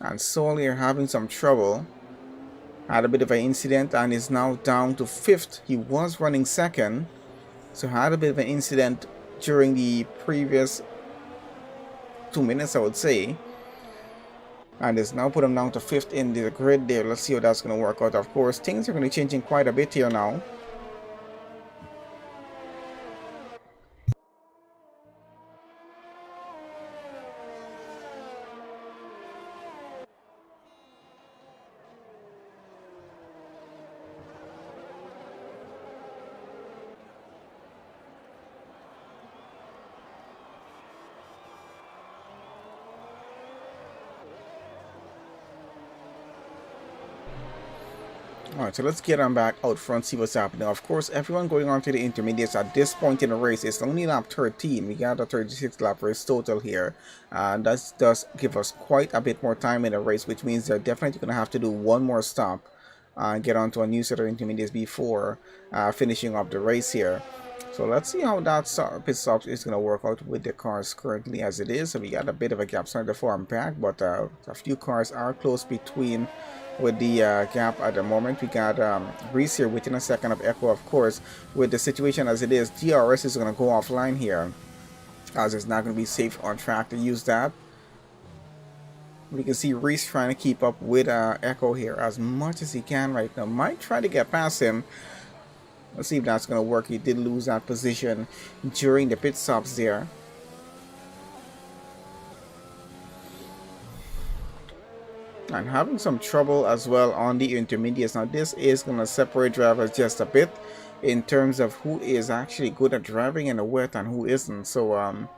And Sol here having some trouble. Had a bit of an incident and is now down to 5th. He was running 2nd. So had a bit of an incident during the previous 2 minutes, I would say. And it's now put him down to 5th in the grid there. Let's see how that's going to work out. Of course, things are going to be changing quite a bit here now. Alright, so let's get on back out front, see what's happening. Of course, everyone going on to the intermediates at this point in the race is only lap 13. We got a 36 lap race total here. And that does give us quite a bit more time in the race, which means they're definitely going to have to do one more stop and get onto a new set of intermediates before finishing up the race here. So let's see how that pit stop is going to work out with the cars currently as it is. So we got a bit of a gap starting to form back, but a few cars are close between with the gap at the moment. We got Reese here within a second of Echo. Of course, with the situation as it is, DRS is going to go offline here as it's not going to be safe on track to use that. We can see Reese trying to keep up with Echo here as much as he can right now. Might try to get past him. Let's see if that's going to work. He did lose that position during the pit stops there. And having some trouble as well on the intermediates. Now this is going to separate drivers just a bit in terms of who is actually good at driving in the wet and who isn't. So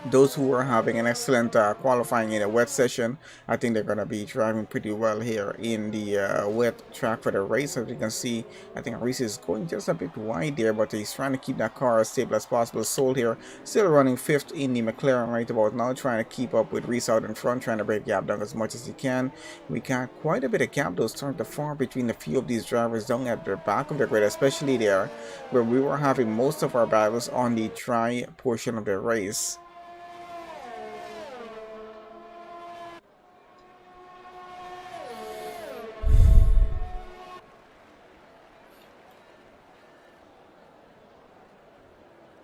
those who are having an excellent qualifying in a wet session, I think they're going to be driving pretty well here in the wet track for the race. As you can see, I think Reese is going just a bit wide there, but he's trying to keep that car as stable as possible. Sol here still running 5th in the McLaren right about now, trying to keep up with Reese out in front, trying to break gap down as much as he can. We got quite a bit of gap though starting to form between a few of these drivers down at the back of the grid, especially there where we were having most of our battles on the dry portion of the race.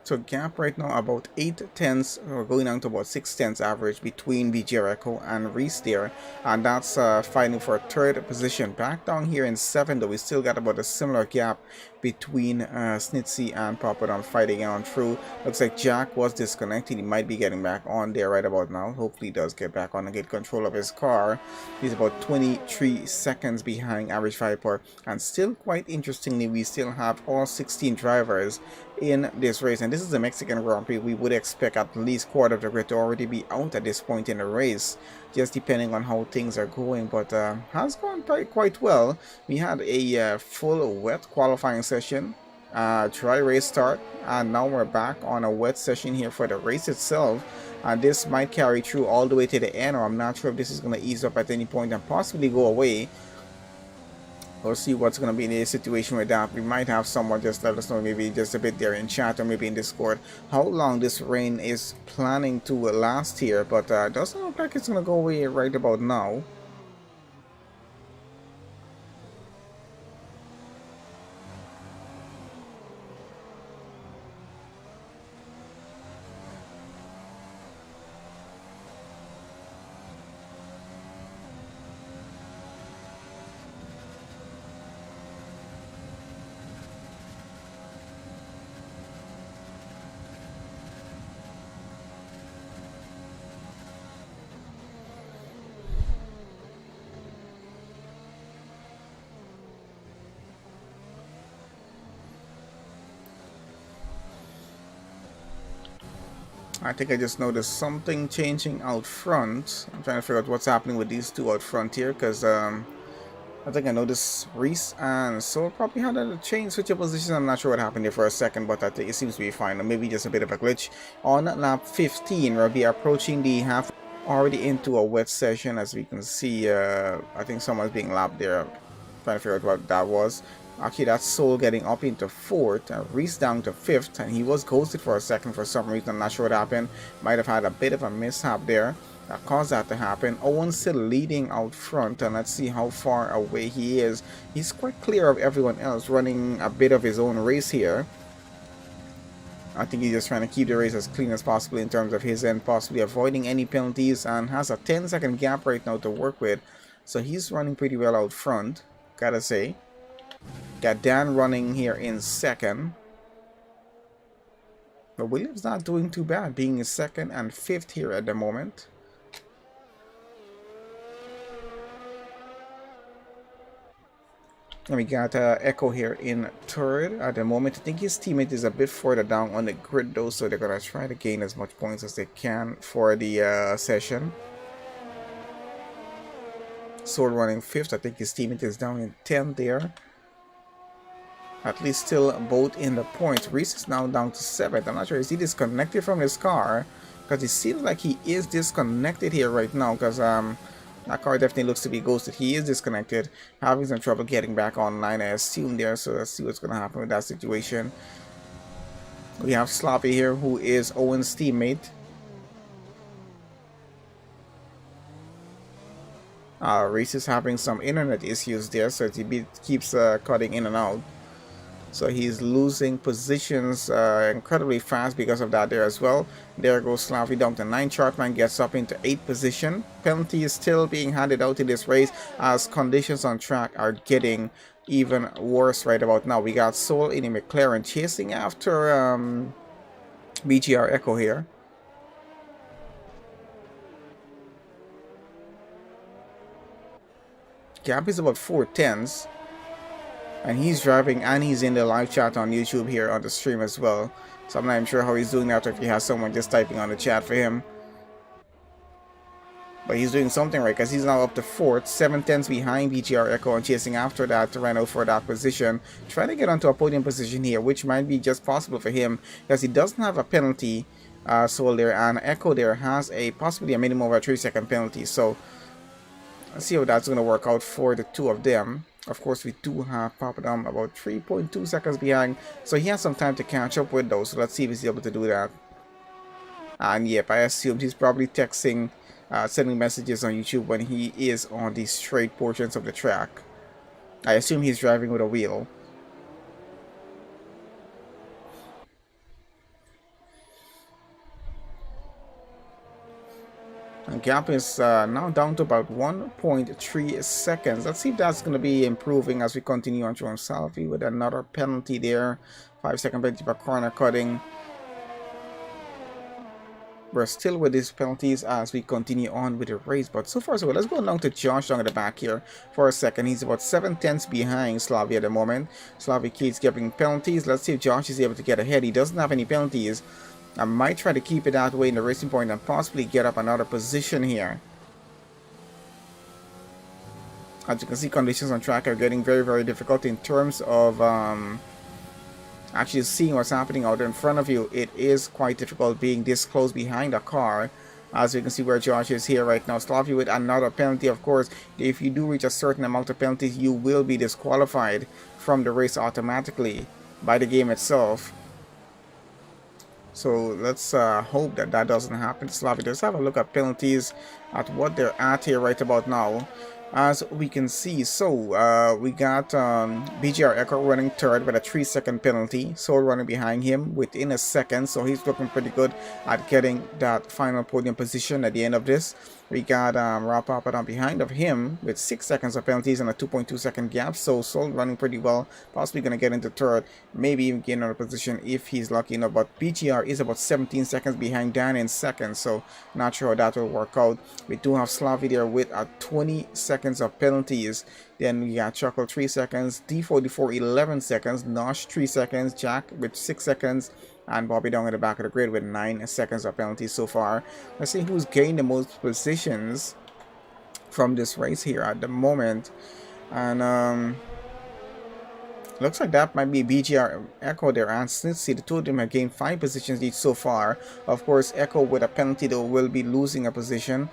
So gap right now about 8 tenths, or going down to about 6 tenths average between BJ Echo and Reese there, and that's fighting for a 3rd position. Back down here in 7th though, we still got about a similar gap between Snitsy and Papadon fighting on through. Looks like Jack was disconnected. He might be getting back on there right about now. Hopefully he does get back on and get control of his car. He's about 23 seconds behind average Viper, and still quite interestingly, we still have all 16 drivers in this race, and this is the Mexican Grand Prix. We would expect at least quarter of the grid to already be out at this point in the race, just depending on how things are going, but has gone quite well. We had a full wet qualifying session, dry race start, and now we're back on a wet session here for the race itself, and this might carry through all the way to the end, or I'm not sure if this is going to ease up at any point and possibly go away. We'll see what's going to be in a situation with that. We might have someone just let us know, maybe just a bit there in chat or maybe in Discord, how long this rain is planning to last here, but doesn't look like it's going to go away right about now. I think I just noticed something changing out front. I'm trying to figure out what's happening with these two out front here, because I think I noticed Reese and Sol probably had a change switch of positions. I'm not sure what happened there for a second, but I think it seems to be fine. Or maybe just a bit of a glitch. On lap 15, we'll be approaching the half, already into a wet session. As we can see, I think someone's being lapped there. Trying to figure out what that was. Actually, that's Soul getting up into 4th, Reese down to 5th, and he was ghosted for a second for some reason. I'm not sure what happened. Might have had a bit of a mishap there that caused that to happen. Owen still leading out front, and let's see how far away he is. He's quite clear of everyone else, running a bit of his own race here. I think he's just trying to keep the race as clean as possible in terms of his end, possibly avoiding any penalties, and has a 10-second gap right now to work with. So he's running pretty well out front, gotta say. Got Dan running here in 2nd. But Williams not doing too bad, being in 2nd and 5th here at the moment. And we got Echo here in 3rd at the moment. I think his teammate is a bit further down on the grid though, so they're going to try to gain as much points as they can for the session. Sword running 5th. I think his teammate is down in 10th there. At least still both in the points. Reese is now down to 7th. I'm not sure, is he disconnected from his car? Because it seems like he is disconnected here right now, because that car definitely looks to be ghosted. He is disconnected, having some trouble getting back online, I assume there. So let's see what's going to happen with that situation. We have Sloppy here, who is Owen's teammate. Reese is having some internet issues there, so he keeps cutting in and out. So he's losing positions incredibly fast because of that there as well. There goes Slavi down to 9. Chartman gets up into 8th position. Penalty is still being handed out in this race as conditions on track are getting even worse right about now. We got Soul in a McLaren chasing after BGR Echo here. Gap is about 4/10. And he's driving and he's in the live chat on YouTube here on the stream as well. So I'm not even sure how he's doing that, or if he has someone just typing on the chat for him. But he's doing something right, because he's now up to 4th, 7/10 behind BGR Echo, and chasing after that Renault for that position. Trying to get onto a podium position here, which might be just possible for him, because he doesn't have a penalty. Soul there, and Echo there has possibly a minimum of a 3-second penalty. So let's see how that's going to work out for the two of them. Of course, we do have Papadum about 3.2 seconds behind, so he has some time to catch up with those. So let's see if he's able to do that. And yep, I assumed he's probably texting, sending messages on YouTube when he is on the straight portions of the track. I assume he's driving with a wheel. And gap is now down to about 1.3 seconds. Let's see if that's going to be improving as we continue on to Salvi with another penalty there. 5-second penalty for corner cutting. We're still with these penalties as we continue on with the race, but so far so good. Let's go down to Josh down at the back here for a second. He's about 7/10 behind Slavi at the moment. Slavi keeps getting penalties. Let's see if Josh is able to get ahead. He doesn't have any penalties. I might try to keep it that way in the racing point and possibly get up another position here. As you can see, conditions on track are getting very, very difficult in terms of actually seeing what's happening out in front of you. It is quite difficult being this close behind a car. As you can see where Josh is here right now. Slavi with another penalty. Of course, if you do reach a certain amount of penalties, you will be disqualified from the race automatically by the game itself. So let's hope that that doesn't happen. Slavi, let's have a look at penalties, at what they're at here right about now. As we can see, so we got BGR Echo running 3rd with a 3-second penalty. Soul running behind him within a second, so he's looking pretty good at getting that final podium position at the end of this. We got Rob Papadon behind of him with 6 seconds of penalties and a 2.2-second gap. So Soul running pretty well, possibly going to get into 3rd, maybe even get another position if he's lucky enough. But BGR is about 17 seconds behind Dan in 2nd, so not sure how that will work out. We do have Slavi there with 20 seconds of penalties. Then we got Chuckle 3 seconds, D44 11 seconds, Nosh 3 seconds, Jack with 6 seconds, and Bobby down at the back of the grid with 9 seconds of penalties so far. Let's see who's gained the most positions from this race here at the moment. And looks like that might be BGR Echo there. And let's see, the two of them have gained 5 positions each so far. Of course, Echo with a penalty though will be losing a position.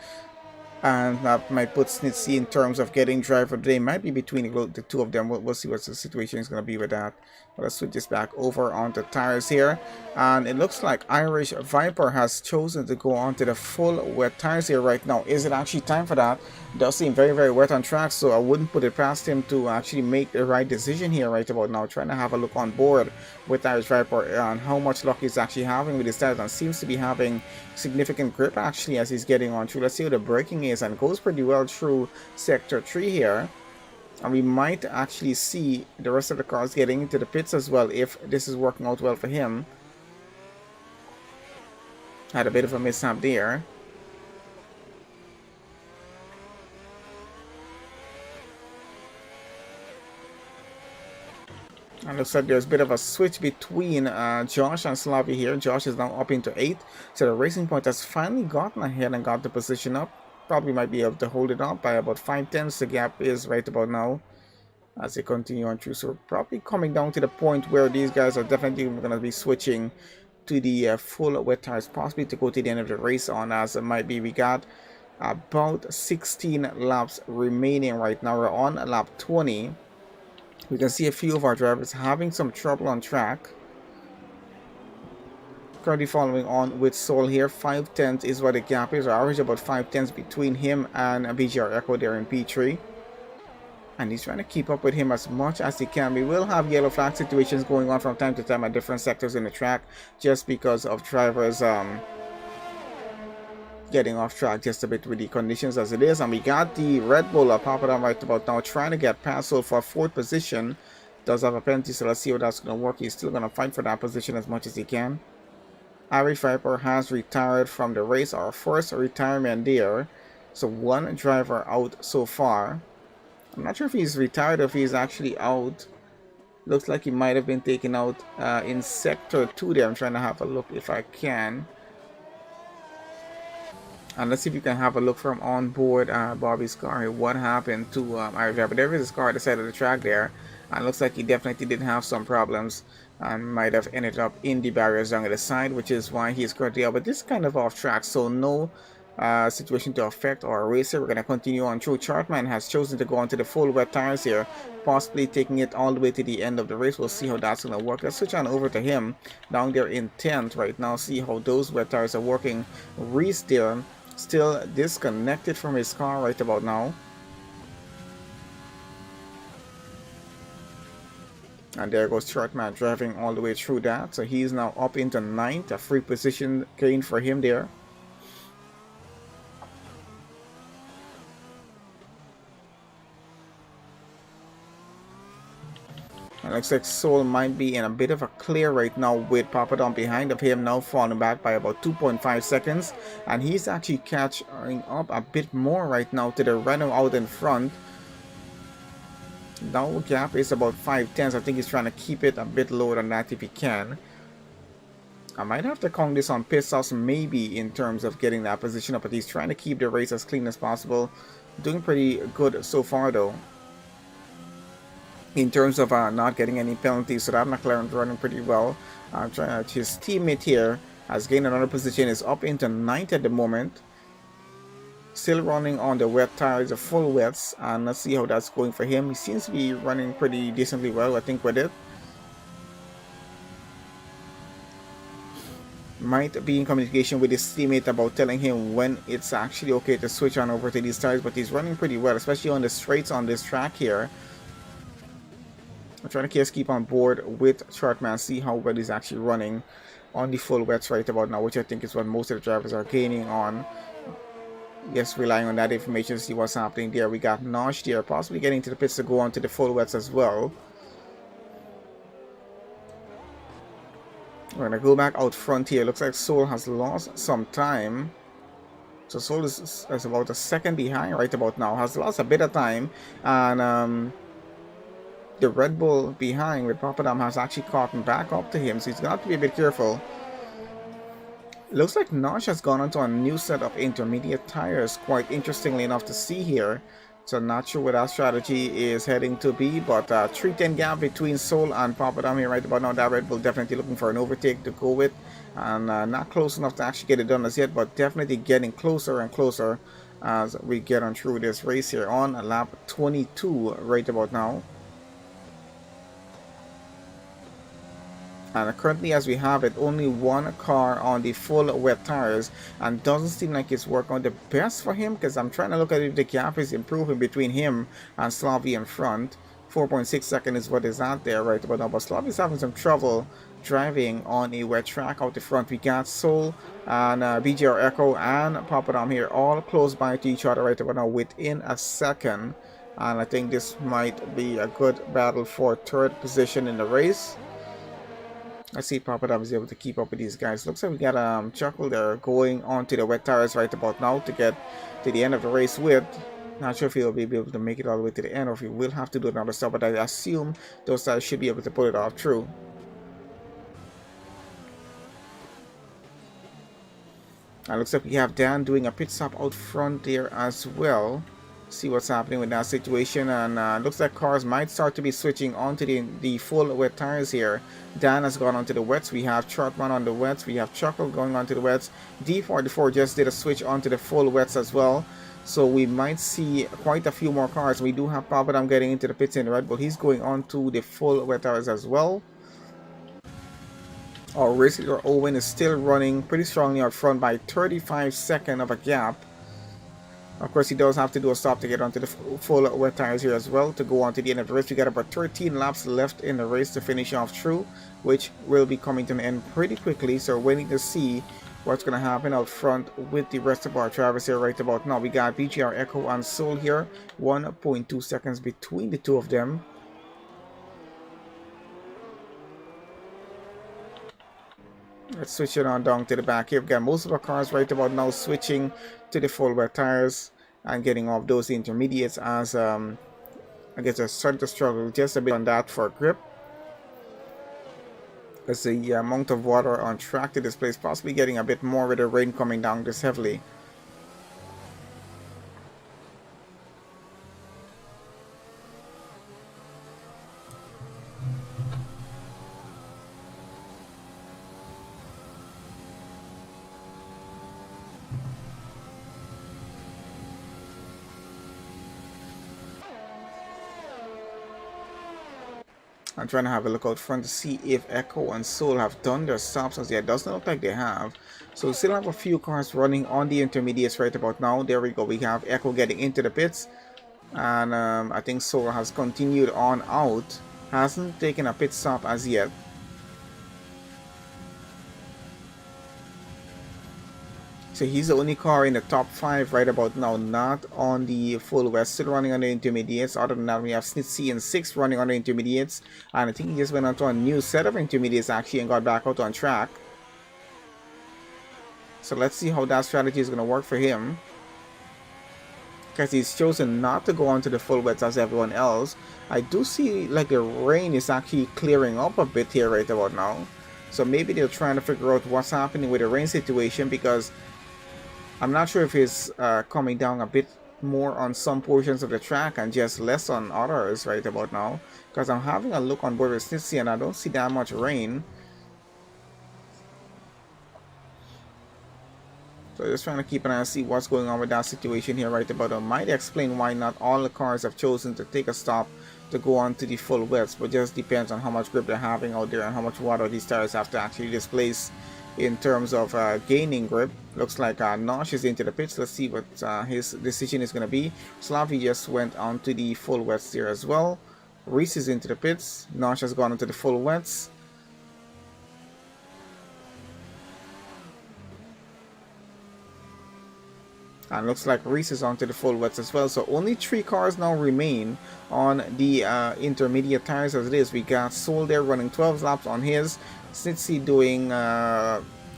and that might put Snitsy in terms of getting driver today. Might be between the two of them. We'll see what the situation is going to be with that. But let's switch this back over onto tires here, and it looks like Irish Viper has chosen to go onto the full wet tires here right now. Is it actually time for that? It does seem very, very wet on track, so I wouldn't put it past him to actually make the right decision here right about now. Trying to have a look on board with Irish Viper on how much luck he's actually having with his tires, and seems to be having significant grip actually as he's getting on through. Let's see what the braking is, and goes pretty well through sector 3 here. And we might actually see the rest of the cars getting into the pits as well if this is working out well for him. Had a bit of a mishap there. And looks like there's a bit of a switch between Josh and Slavi here. Josh is now up into 8. So the Racing Point has finally gotten ahead and got the position up. Probably might be able to hold it up by about 5/10. The gap is right about now as they continue on through. So we're probably coming down to the point where these guys are definitely going to be switching to the full wet tires, possibly to go to the end of the race on, as it might be. We got about 16 laps remaining right now. We're on lap 20. We can see a few of our drivers having some trouble on track. Currently following on with Soul here. 5/10 is what the gap is. I average about 5/10 between him and BGR Echo there in P3. And he's trying to keep up with him as much as he can. We will have yellow flag situations going on from time to time at different sectors in the track, just because of drivers getting off track just a bit with the conditions as it is. And we got the Red Bull popping up right about now, trying to get past Soul for 4th position. Does have a penalty, so let's see how that's going to work. He's still going to fight for that position as much as he can. Irish Viper has retired from the race, our first retirement there. So one driver out so far. I'm not sure if he's retired or if he's actually out. Looks like he might have been taken out in sector 2 there. I'm trying to have a look if I can. And let's see if you can have a look from on board Bobby's car here. What happened to Irish Viper? There is a car at the side of the track there. And looks like he definitely did have some problems and might have ended up in the barriers on the side, which is why he's currently out. But this is kind of off track, so no situation to affect our racer. We're going to continue on through. Chartman has chosen to go onto the full wet tires here, possibly taking it all the way to the end of the race. We'll see how that's going to work. Let's switch on over to him down there in 10th right now, see how those wet tires are working. Reese there still disconnected from his car right about now. And there goes Chartman driving all the way through that. So he's now up into 9th, a free position gain for him there. It looks like Soul might be in a bit of a clear right now with Papadon behind of him, now falling back by about 2.5 seconds. And he's actually catching up a bit more right now to the Renault out in front. Now gap is about 5/10. I think he's trying to keep it a bit lower than that if he can. I might have to count this on pit stops maybe in terms of getting that position up, but he's trying to keep the race as clean as possible. Doing pretty good so far though, in terms of not getting any penalties. So that McLaren's running pretty well. His teammate here has gained another position, is up into 9th at the moment. Still running on the wet tires, the full wets, and let's see how that's going for him. He seems to be running pretty decently well, I think, with it. Might be in communication with his teammate about telling him when it's actually okay to switch on over to these tires, but he's running pretty well, especially on the straights on this track here. I'm trying to just keep on board with Chartman, see how well he's actually running on the full wets right about now, which I think is what most of the drivers are gaining on. Yes, relying on that information to see what's happening there. We got Nosh there, possibly getting to the pits to go on to the full wets as well. We're going to go back out front here. Looks like Soul has lost some time. So Soul is about a second behind right about now. Has lost a bit of time. And the Red Bull behind with Papadam has actually caught back up to him. So he's going to have to be a bit careful. It looks like Nosh has gone onto a new set of intermediate tires, quite interestingly enough to see here. So not sure what our strategy is heading to be, but 310 gap between Soul and Papadam here right about now. That Red Bull definitely looking for an overtake to go with, and not close enough to actually get it done as yet, but definitely getting closer and closer as we get on through this race here on lap 22 right about now. And currently, as we have it, only one car on the full wet tires, and doesn't seem like it's working out the best for him, because I'm trying to look at if the gap is improving between him and Slavy in front. 4.6 seconds is what is out there right about now, but Slavy's having some trouble driving on a wet track out the front. We got Soul and BGR Echo and Papadam here all close by to each other right about now within a second, and I think this might be a good battle for third position in the race. Let's see if Papadam is able to keep up with these guys. Looks like we got Chuckle there going on to the wet tires right about now to get to the end of the race with. Not sure if he'll be able to make it all the way to the end or if he will have to do another stop, but I assume those guys should be able to pull it off through. And looks like we have Dan doing a pit stop out front there as well. See what's happening with that situation, and looks like cars might start to be switching onto the full wet tires here. Dan has gone onto the wets. We have Chartman on the wets. We have Chuckle going onto the wets. D44 just did a switch onto the full wets as well. So we might see quite a few more cars. We do have Papadam getting into the pits in the Red Bull. He's going on to the full wet tires as well. Our race leader Owen is still running pretty strongly out front by 35 seconds of a gap. Of course, he does have to do a stop to get onto the full wet tires here as well to go on to the end of the race. We got about 13 laps left in the race to finish off through, which will be coming to an end pretty quickly. So we're waiting to see what's going to happen out front with the rest of our drivers here right about now. We got BGR Echo and Soul here, 1.2 seconds between the two of them. Let's switch it on down to the back here. We've got most of our cars right about now switching to the full wet tires and getting off those intermediates, as I guess they're starting to struggle just a bit on that for grip. As the amount of water on track to this place possibly getting a bit more with the rain coming down this heavily. I'm trying to have a look out front to see if Echo and Soul have done their stops as yet. Doesn't look like they have. So we still have a few cars running on the intermediates right about now. There we go. We have Echo getting into the pits. And I think Soul has continued on out. Hasn't taken a pit stop as yet. So he's the only car in the top 5 right about now, not on the full west, still running on the intermediates. Other than that, we have Snitsy and 6 running on the intermediates, and I think he just went on to a new set of intermediates actually and got back out on track. So let's see how that strategy is going to work for him, because he's chosen not to go onto the full wets as everyone else. I do see like the rain is actually clearing up a bit here right about now, so maybe they're trying to figure out what's happening with the rain situation, because I'm not sure if it's coming down a bit more on some portions of the track and just less on others right about now, because I'm having a look on board with Snitsy and I don't see that much rain. So just trying to keep an eye and see what's going on with that situation here right about now. Might explain why not all the cars have chosen to take a stop to go on to the full wets, but just depends on how much grip they're having out there and how much water these tires have to actually displace in terms of gaining grip. Looks like Nosh is into the pits. Let's see what his decision is going to be. Slavy just went on to the full wets there as well. Reese is into the pits. Nosh has gone into the full wets. And looks like Reese is onto the full wets as well. So only 3 cars now remain on the intermediate tires as it is. We got Soul there running 12 laps on his. Snitsy doing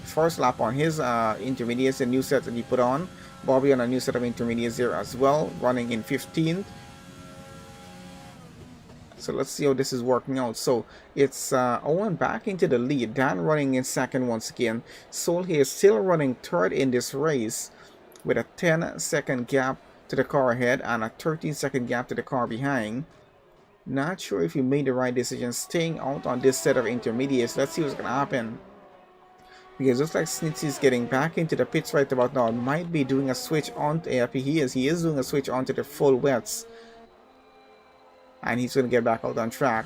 first lap on his intermediates, a new set that he put on. Bobby on a new set of intermediates there as well, running in 15th. So let's see how this is working out. So it's Owen back into the lead. Dan running in second once again. Soul here still running third in this race, with a 10-second gap to the car ahead and a 13-second gap to the car behind. Not sure if he made the right decision staying out on this set of intermediates. Let's see what's going to happen. Because it looks like Snitsy is getting back into the pits right about now. Might be doing a switch on. He is doing a switch onto the full wets. And he's going to get back out on track.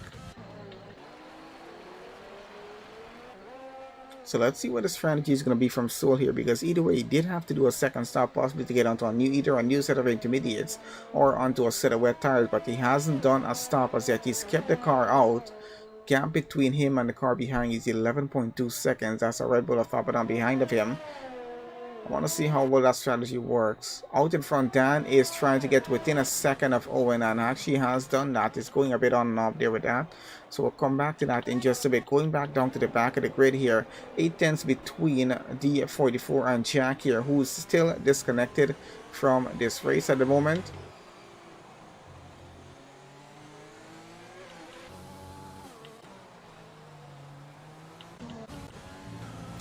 So let's see what the strategy is going to be from Soul here, because either way he did have to do a second stop possibly to get onto either a new set of intermediates or onto a set of wet tires, but he hasn't done a stop as yet. He's kept the car out. Gap between him and the car behind is 11.2 seconds. That's a Red Bull of Papadon behind of him. I want to see how well that strategy works. Out in front, Dan is trying to get within a second of Owen, and actually has done that. It's going a bit on and off there with that. So we'll come back to that in just a bit. Going back down to the back of the grid here. 8 tenths between D44 and Jack here, who's still disconnected from this race at the moment.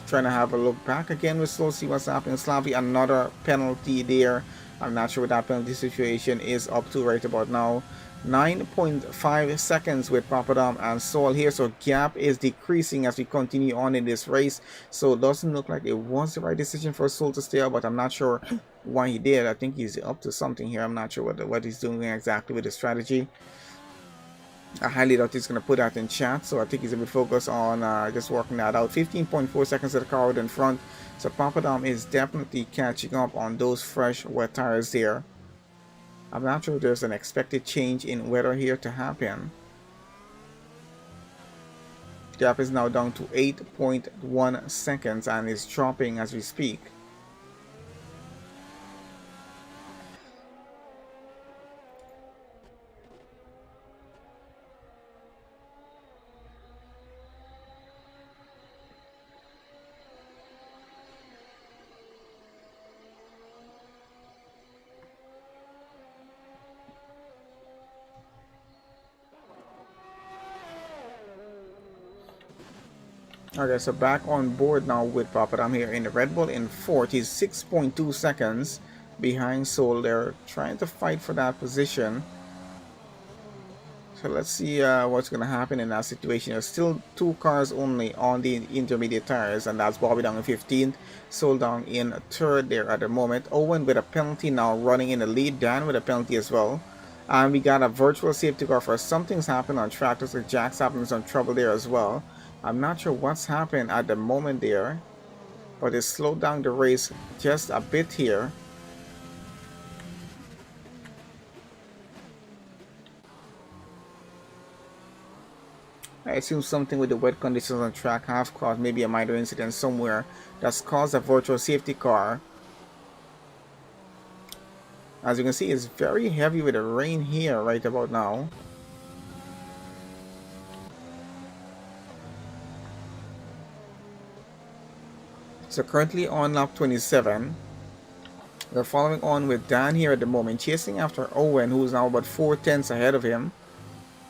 Trying to have a look back again with Slow, see what's happening. Slavy, another penalty there. I'm not sure what that penalty situation is up to right about now. 9.5 seconds with Papadon and Soul here, so gap is decreasing as we continue on in this race. So it doesn't look like it was the right decision for Soul to stay out, but I'm not sure why he did. I think he's up to something here. I'm not sure what he's doing exactly with the strategy. I highly doubt he's going to put that in chat, so I think he's going to be focused on just working that out. 15.4 seconds of the car out in front, so Papadon is definitely catching up on those fresh wet tires there. I'm not sure if there's an expected change in weather here to happen. Gap is now down to 8.1 seconds and is dropping as we speak. Okay, so back on board now with Papadon here in the Red Bull in fourth. He's 6.2 seconds behind Soul. They're trying to fight for that position. So let's see what's going to happen in that situation. There's still 2 cars only on the intermediate tires, and that's Bobby down in 15th, Soul down in 3rd there at the moment. Owen with a penalty now running in the lead. Dan with a penalty as well. And we got a virtual safety car for something's happened on track. Looks like Jack's having some trouble there as well. I'm not sure what's happened at the moment there, but it slowed down the race just a bit here. I assume something with the wet conditions on track have caused maybe a minor incident somewhere that's caused a virtual safety car. As you can see, it's very heavy with the rain here right about now. So currently on lap 27, we're following on with Dan here at the moment, chasing after Owen, who's now about 4 tenths ahead of him.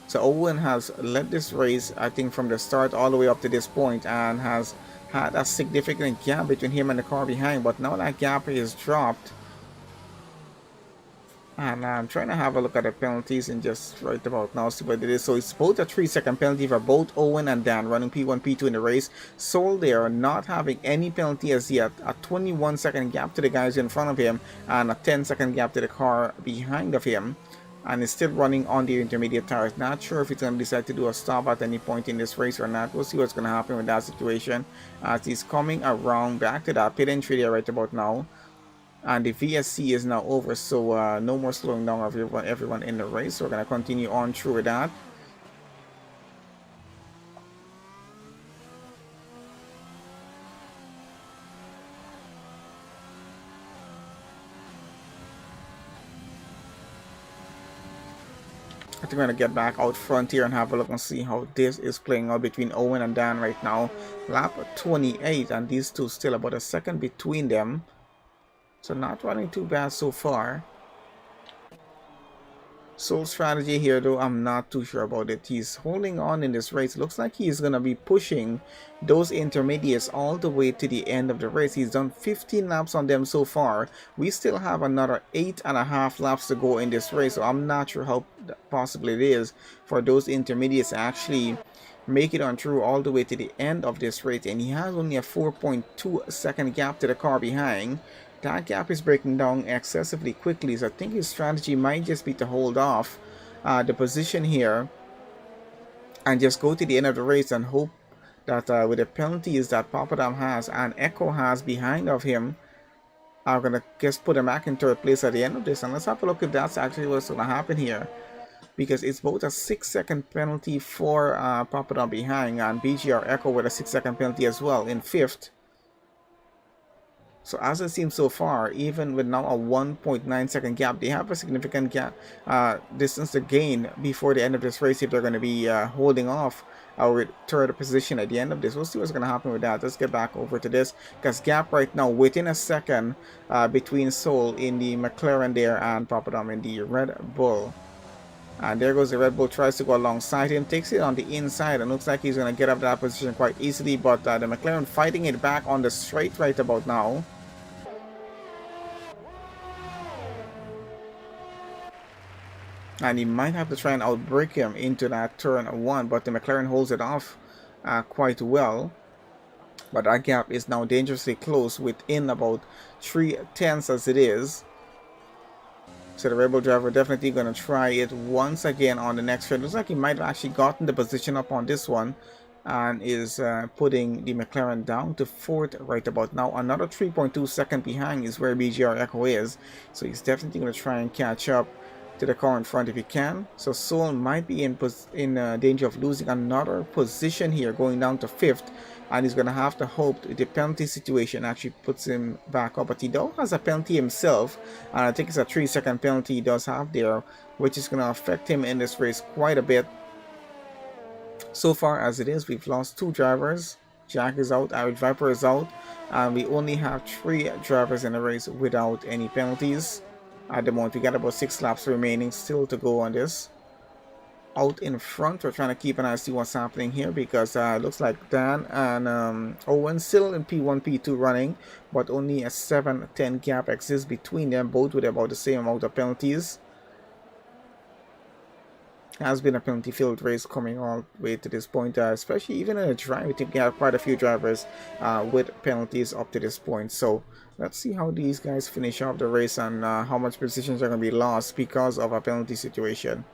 So Owen has led this race, I think, from the start all the way up to this point, and has had a significant gap between him and the car behind, but now that gap is dropped. And I'm trying to have a look at the penalties and just right about now see what it is. So it's both a 3-second penalty for both Owen and Dan running P1, P2 in the race. Soul there not having any penalty as yet. A 21-second gap to the guys in front of him and a 10-second gap to the car behind of him. And is still running on the intermediate tires. Not sure if he's going to decide to do a stop at any point in this race or not. We'll see what's going to happen with that situation as he's coming around back to that pit entry there right about now. And the VSC is now over, so no more slowing down of everyone in the race. So we're going to continue on through with that. I think we're going to get back out front here and have a look and see how this is playing out between Owen and Dan right now. Lap 28, and these two still about a second between them. So not running too bad so far. Soul strategy here though, I'm not too sure about it. He's holding on in this race. Looks like he's going to be pushing those intermediates all the way to the end of the race. He's done 15 laps on them so far. We still have another 8.5 laps to go in this race. So I'm not sure how possible it is for those intermediates to actually make it on through all the way to the end of this race, and he has only a 4.2 second gap to the car behind. That gap is breaking down excessively quickly, so I think his strategy might just be to hold off the position here and just go to the end of the race and hope that with the penalties that Papadam has and Echo has behind of him, I'm gonna just put him back in third place at the end of this. And let's have a look if that's actually what's gonna happen here, because it's both a 6-second penalty for Papadam behind and BGR Echo with a 6-second penalty as well in 5th. So as it seems so far, even with now a 1.9 second gap, they have a significant gap distance to gain before the end of this race if they're going to be holding off our third position at the end of this. We'll see what's going to happen with that. Let's get back over to this, because gap right now within a second between Soul in the McLaren there and Papadam in the Red Bull. And there goes the Red Bull, tries to go alongside him, takes it on the inside, and looks like he's going to get up that position quite easily, but the McLaren fighting it back on the straight right about now. And he might have to try and outbrake him into that turn 1, but the McLaren holds it off quite well. But that gap is now dangerously close, within about 3/10 as it is. So the Red Bull driver definitely going to try it once again on the next straight. Looks like he might have actually gotten the position up on this one, and is putting the McLaren down to 4th right about now. Another 3.2 second behind is where BGR Echo is. So he's definitely going to try and catch up to the car in front if he can. So Soul might be in danger of losing another position here, going down to 5th, and he's going to have to hope the penalty situation actually puts him back up. But he does has a penalty himself, and I think it's a 3-second penalty he does have there, which is going to affect him in this race quite a bit. So far as it is, we've lost 2 drivers. Jack is out, Arid Viper is out, and we only have 3 drivers in the race without any penalties. At the moment, we got about 6 laps remaining still to go on this. Out in front, we're trying to keep an eye to see what's happening here, because it looks like Dan and Owen still in P1, P2 running, but only a 7-10 gap exists between them, both with about the same amount of penalties. Has been a penalty-filled race coming all the way to this point, especially even in a drive. We think we have quite a few drivers with penalties up to this point. So let's see how these guys finish off the race and how much positions are going to be lost because of a penalty situation.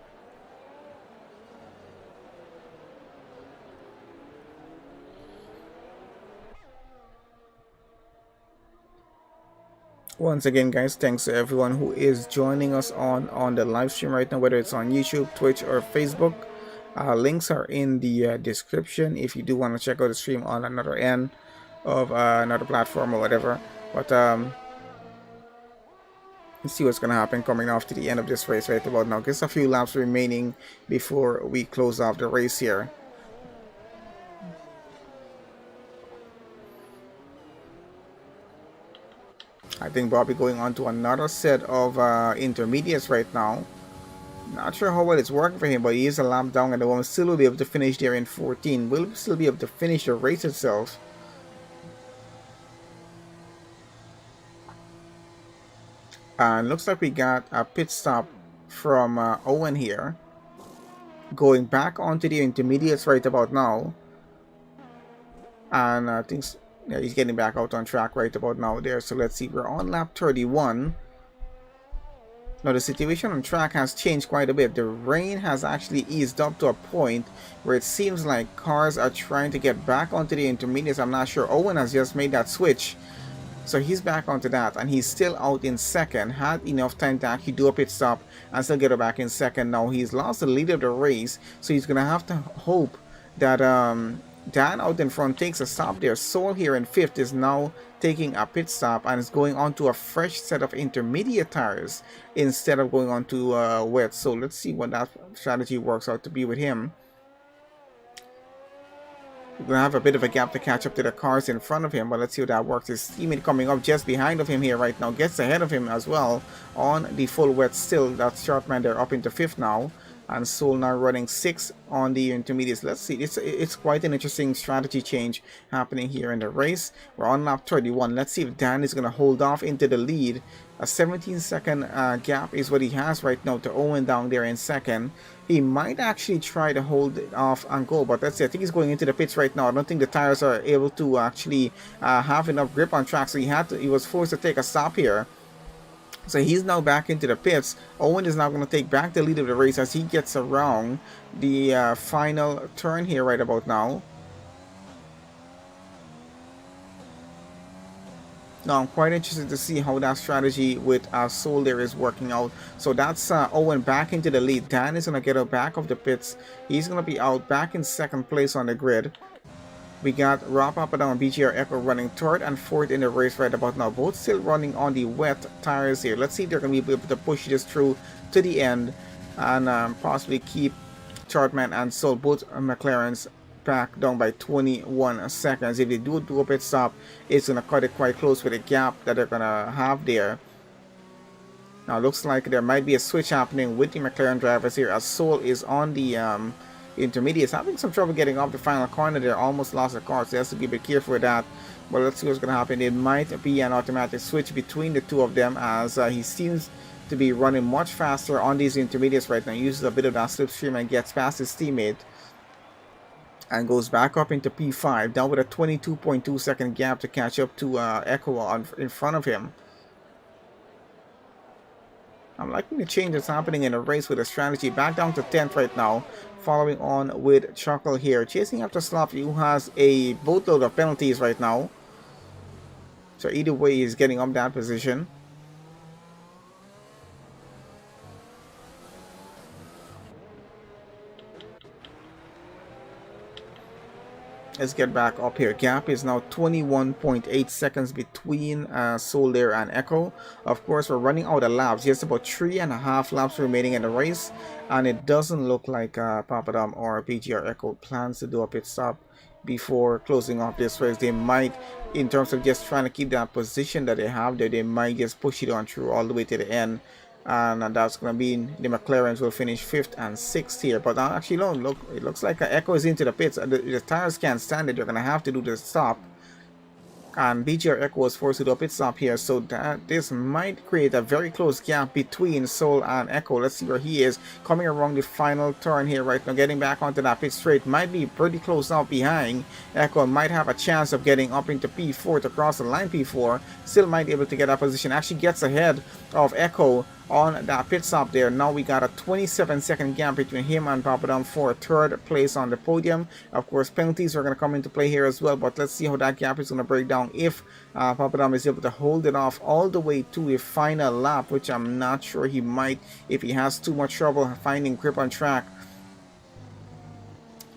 Once again, guys, thanks to everyone who is joining us on the live stream right now, whether it's on YouTube, Twitch, or Facebook. Links are in the description if you do want to check out the stream on another end of another platform or whatever. But let's see what's going to happen coming off to the end of this race right about now. Just a few laps remaining before we close off the race here. I think Bobby going on to another set of intermediates right now. Not sure how well it's working for him, but he is a lap down at the moment. Still will be able to finish there in 14. Will still be able to finish the race itself. And looks like we got a pit stop from Owen here. Going back onto the intermediates right about now. And I think... yeah, he's getting back out on track right about now there. So let's see, we're on lap 31. Now the situation on track has changed quite a bit. The rain has actually eased up to a point where it seems like cars are trying to get back onto the intermediates. I'm not sure. Owen has just made that switch. So he's back onto that, and he's still out in second. Had enough time to actually do a pit stop and still get her back in second. Now he's lost the lead of the race, so he's going to have to hope that... Dan out in front takes a stop there. Soul here in 5th is now taking a pit stop and is going on to a fresh set of intermediate tires instead of going on to wet. So let's see what that strategy works out to be with him. We're going to have a bit of a gap to catch up to the cars in front of him, but let's see how that works. His teammate coming up just behind of him here right now gets ahead of him as well on the full wet still. That's Sharpman there up into 5th now. and Soul now running 6 on the intermediates. Let's see, it's quite an interesting strategy change happening here in the race. We're on lap 31. Let's see if Dan is going to hold off into the lead. A 17-second gap is what he has right now to Owen down there in second. He might actually try to hold it off and go, but let's see. I think he's going into the pits right now. I don't think the tires are able to actually have enough grip on track, so he was forced to take a stop here. So he's now back into the pits. Owen is now going to take back the lead of the race as he gets around the final turn here right about now. Now I'm quite interested to see how that strategy with Soul there is working out. So that's Owen back into the lead. Dan is going to get out back of the pits. He's going to be out back in second place on the grid. We got Rob Papadon and BGR Echo running third and fourth in the race right about now. Both still running on the wet tires here. Let's see if they're going to be able to push this through to the end and possibly keep Chartman and Soul, both McLarens, back down by 21 seconds. If they do a pit stop, it's going to cut it quite close with the gap that they're going to have there. Now looks like there might be a switch happening with the McLaren drivers here as Soul is on the intermediates, having some trouble getting off the final corner there. Almost lost the car, so he has to be a bit careful with that. But let's see what's going to happen. It might be an automatic switch between the two of them as he seems to be running much faster on these intermediates right now. He uses a bit of that slipstream and gets past his teammate and goes back up into P5, down with a 22.2 second gap to catch up to Echo in front of him. I'm liking the change that's happening in the race with the strategy. Back down to 10th right now, following on with Chuckle here, chasing after Sloppy, who has a boatload of penalties right now. So either way, he's getting up that position. Let's get back up here. Gap is now 21.8 seconds between Soul there and Echo. Of course, we're running out of laps. Just about 3.5 laps remaining in the race. And it doesn't look like Papadom or PGR Echo plans to do a pit stop before closing off this race. They might, in terms of just trying to keep that position that they have there, they might just push it on through all the way to the end. And that's going to mean the McLarens will finish 5th and 6th here. But actually, no, look, it looks like Echo is into the pits. The tires can't stand it. They're going to have to do the stop. And BGR Echo was forced to do a pit stop here. So this might create a very close gap between Soul and Echo. Let's see where he is. Coming around the final turn here right now. Getting back onto that pit straight. Might be pretty close now behind. Echo might have a chance of getting up into P4 to cross the line P4. Still might be able to get that position. Actually gets ahead of Echo on that pit stop there. Now we got a 27-second gap between him and Papadom for third place on the podium. Of course, penalties are going to come into play here as well, but let's see how that gap is going to break down if Papadom is able to hold it off all the way to a final lap, which I'm not sure he might if he has too much trouble finding grip on track.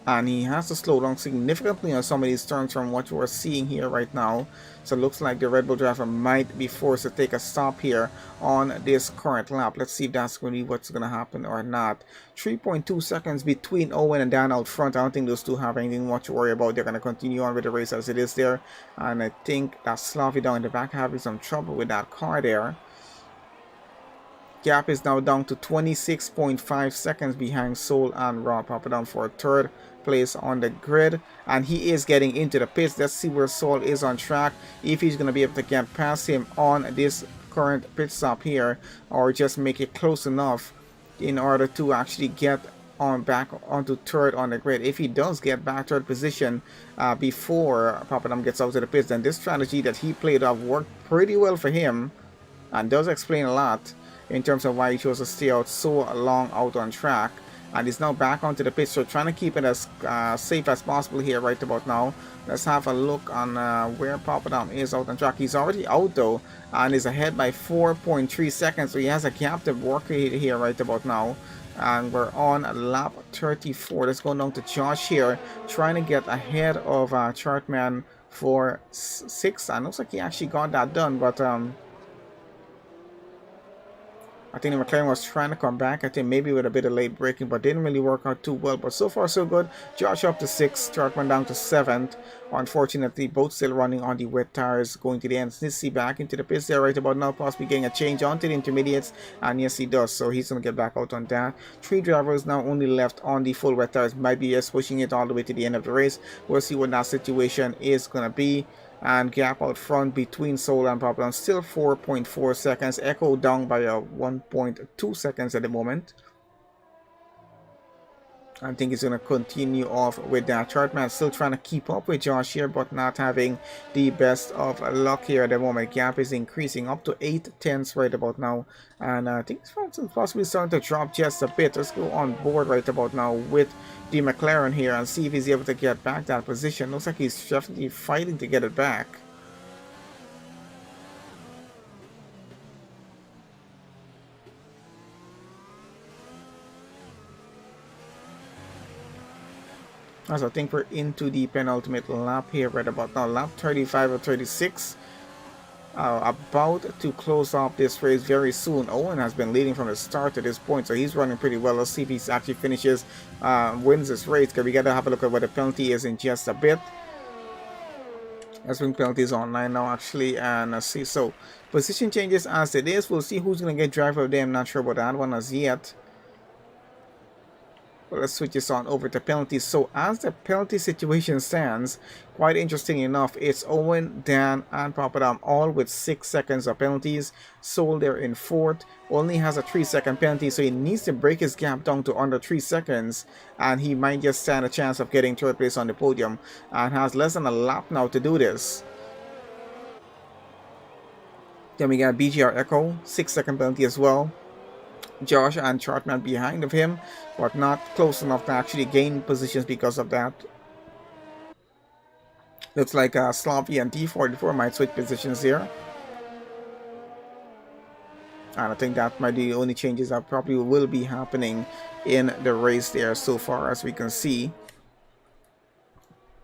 And he has to slow down significantly on some of these turns from what we're seeing here right now. So it looks like the Red Bull driver might be forced to take a stop here on this current lap. Let's see if that's going to be what's going to happen or not. 3.2 seconds between Owen and Dan out front. I don't think those two have anything much to worry about. They're going to continue on with the race as it is there. And I think that Slavi down in the back having some trouble with that car there. Gap is now down to 26.5 seconds behind Soul and Rob Papadom for third place on the grid, and he is getting into the pits. Let's see where Soul is on track, if he's going to be able to get past him on this current pit stop here, or just make it close enough in order to actually get on back onto third on the grid. If he does get back third position before Papadom gets out to the pits, then this strategy that he played off worked pretty well for him and does explain a lot in terms of why he chose to stay out so long out on track. And he's now back onto the pit, so trying to keep it as safe as possible here right about now. Let's have a look on where Papadom is out on track. He's already out though, and is ahead by 4.3 seconds, so he has a gap to work here right about now. And we're on lap 34. Let's go down to Josh here, trying to get ahead of Chartman for 6th. And looks like he actually got that done, but I think the McLaren was trying to come back. I think maybe with a bit of late braking, but didn't really work out too well. But so far, so good. Josh up to 6th. Chartman down to 7th. Unfortunately, both still running on the wet tires going to the end. Snitsy back into the pits there right about now, possibly getting a change onto the intermediates. And yes, he does. So he's going to get back out on that. 3 drivers now only left on the full wet tires. Might be just pushing it all the way to the end of the race. We'll see what that situation is going to be. And gap out front between Soul and Papa still 4.4 seconds. Echo down by 1.2 seconds at the moment. I think he's going to continue off with that. Chartman still trying to keep up with Josh here, but not having the best of luck here at the moment. Gap is increasing up to 8 tenths right about now. And I think it's possibly starting to drop just a bit. Let's go on board right about now with the McLaren here and see if he's able to get back that position. Looks like he's definitely fighting to get it back. As I think we're into the penultimate lap here right about now. Lap 35 or 36. About to close off this race very soon. Owen has been leading from the start to this point, so he's running pretty well. Let's see if he actually finishes, wins this race, because we got to have a look at what the penalty is in just a bit. Let's bring penalties online now actually, and see. So position changes as it is. We'll see who's going to get driver of the day. I'm not sure about that one as yet. Well, let's switch this on over to penalties. So as the penalty situation stands, quite interesting enough, it's Owen, Dan, and Papadam all with 6 seconds of penalties. Soul there in 4th, only has a 3-second penalty, so he needs to break his gap down to under 3 seconds, and he might just stand a chance of getting 3rd place on the podium, and has less than a lap now to do this. Then we got BGR Echo, 6-second penalty as well. Josh and Chartman behind of him, but not close enough to actually gain positions because of that. Looks like Slavi and D44 might switch positions here. And I think that might be the only changes that probably will be happening in the race there so far as we can see.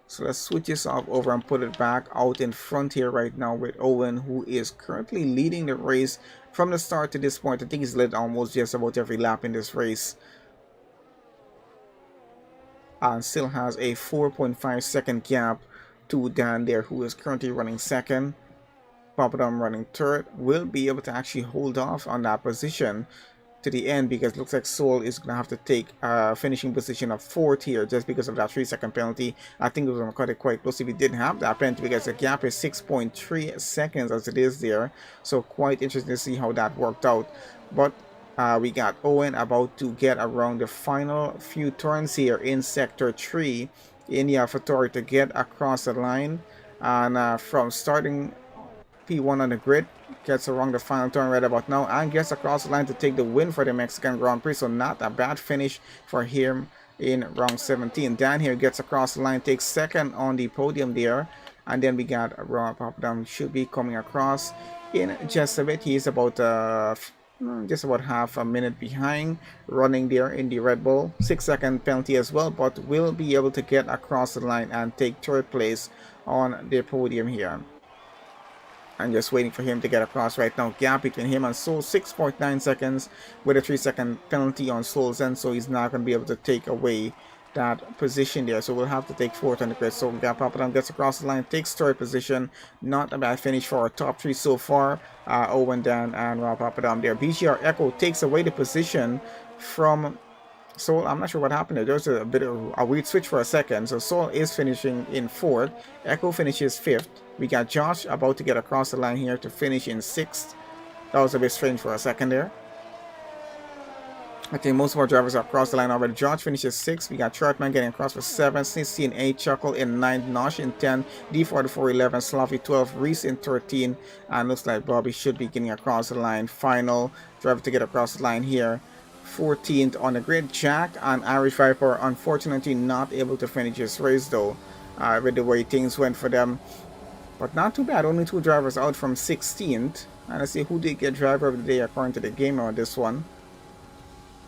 So let's switch this off over and put it back out in front here right now with Owen, who is currently leading the race from the start to this point. I think he's led almost just about every lap in this race. And still has a 4.5 second gap to Dan there, who is currently running 2nd. Papadam running 3rd. Will be able to actually hold off on that position to the end, because it looks like Soul is going to have to take a finishing position of 4th here just because of that 3-second penalty. I think it was going to cut it quite close if he didn't have that penalty, because the gap is 6.3 seconds as it is there. So quite interesting to see how that worked out. But we got Owen about to get around the final few turns here in Sector 3 in the AlphaTauri to get across the line. And from starting P1 on the grid, gets around the final turn right about now and gets across the line to take the win for the Mexican Grand Prix. So not a bad finish for him in round 17. Dan here gets across the line, takes 2nd on the podium there. And then we got Ron Papadam should be coming across in just a bit. He's about just about half a minute behind, running there in the Red Bull. 6-second penalty as well, but will be able to get across the line and take 3rd place on the podium here. I'm just waiting for him to get across right now. Gap between him and Soul 6.9 seconds with a 3-second penalty on Soul's end, so he's not going to be able to take away that position there. So we'll have to take 4th on the grid. So Gap Papadam gets across the line, takes 3rd position. Not a bad finish for our top 3 so far. Owen, Dan, and Rob Papadam there. BGR Echo takes away the position from Soul. I'm not sure what happened there. There was a bit of a weird switch for a second. So Soul is finishing in 4th. Echo finishes 5th. We got Josh about to get across the line here to finish in 6th. That was a bit strange for a second there. I think most of our drivers are across the line already. Josh finishes 6th. We got Chartman getting across for 7th. Snitsy in 8th. Chuckle in 9th. Nosh in 10th. D44 11th. Slavi 12th. Reese in 13th. And looks like Bobby should be getting across the line. Final driver to get across the line here. 14th on the grid. Jack and Irish Viper unfortunately not able to finish this race though, with the way things went for them. But not too bad. Only 2 drivers out from 16th. And let's see who did get driver of the day according to the gamer on this one.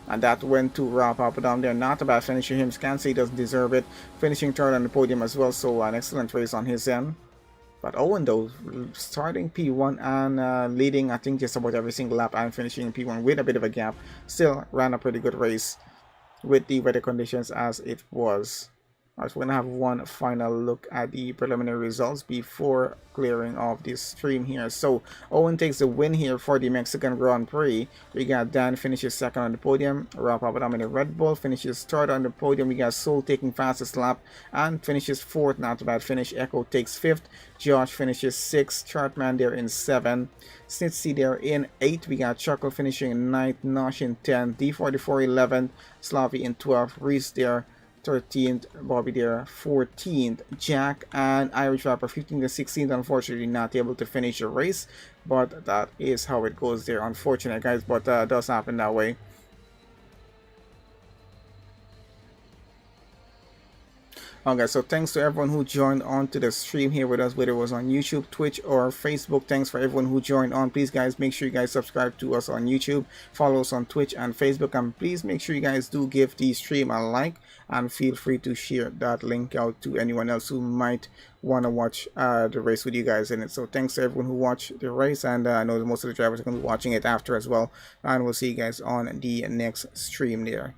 And that went to Rob Papadam there. Not a bad finish for him. Can't say he doesn't deserve it. Finishing 3rd on the podium as well. So an excellent race on his end. But Owen though, starting P1 and leading I think just about every single lap and finishing P1 with a bit of a gap, still ran a pretty good race with the weather conditions as it was. Alright, so we're gonna have one final look at the preliminary results before clearing off this stream here. So Owen takes the win here for the Mexican Grand Prix. We got Dan finishes second on the podium. Rob Papadam Red Bull finishes third on the podium. We got Soul taking fastest lap and finishes fourth. Not a bad finish. Echo takes fifth. Josh finishes sixth. Chartman there in seventh. Snitsy there in eighth. We got Chuckle finishing in ninth. Nosh in 10th. D44 11th. Slavi in 12th. Reese there 13th, Bobby there 14th, Jack and Irish Rapper 15th and 16th. Unfortunately not able to finish the race, but that is how it goes there. Unfortunate, guys, but does happen that way. Okay, so thanks to everyone who joined on to the stream here with us, whether it was on YouTube, Twitch, or Facebook. Thanks for everyone who joined on. Please, guys, make sure you guys subscribe to us on YouTube, follow us on Twitch and Facebook, and please make sure you guys do give the stream a like, and feel free to share that link out to anyone else who might want to watch the race with you guys in it. So thanks to everyone who watched the race, and I know that most of the drivers are going to be watching it after as well, and we'll see you guys on the next stream there.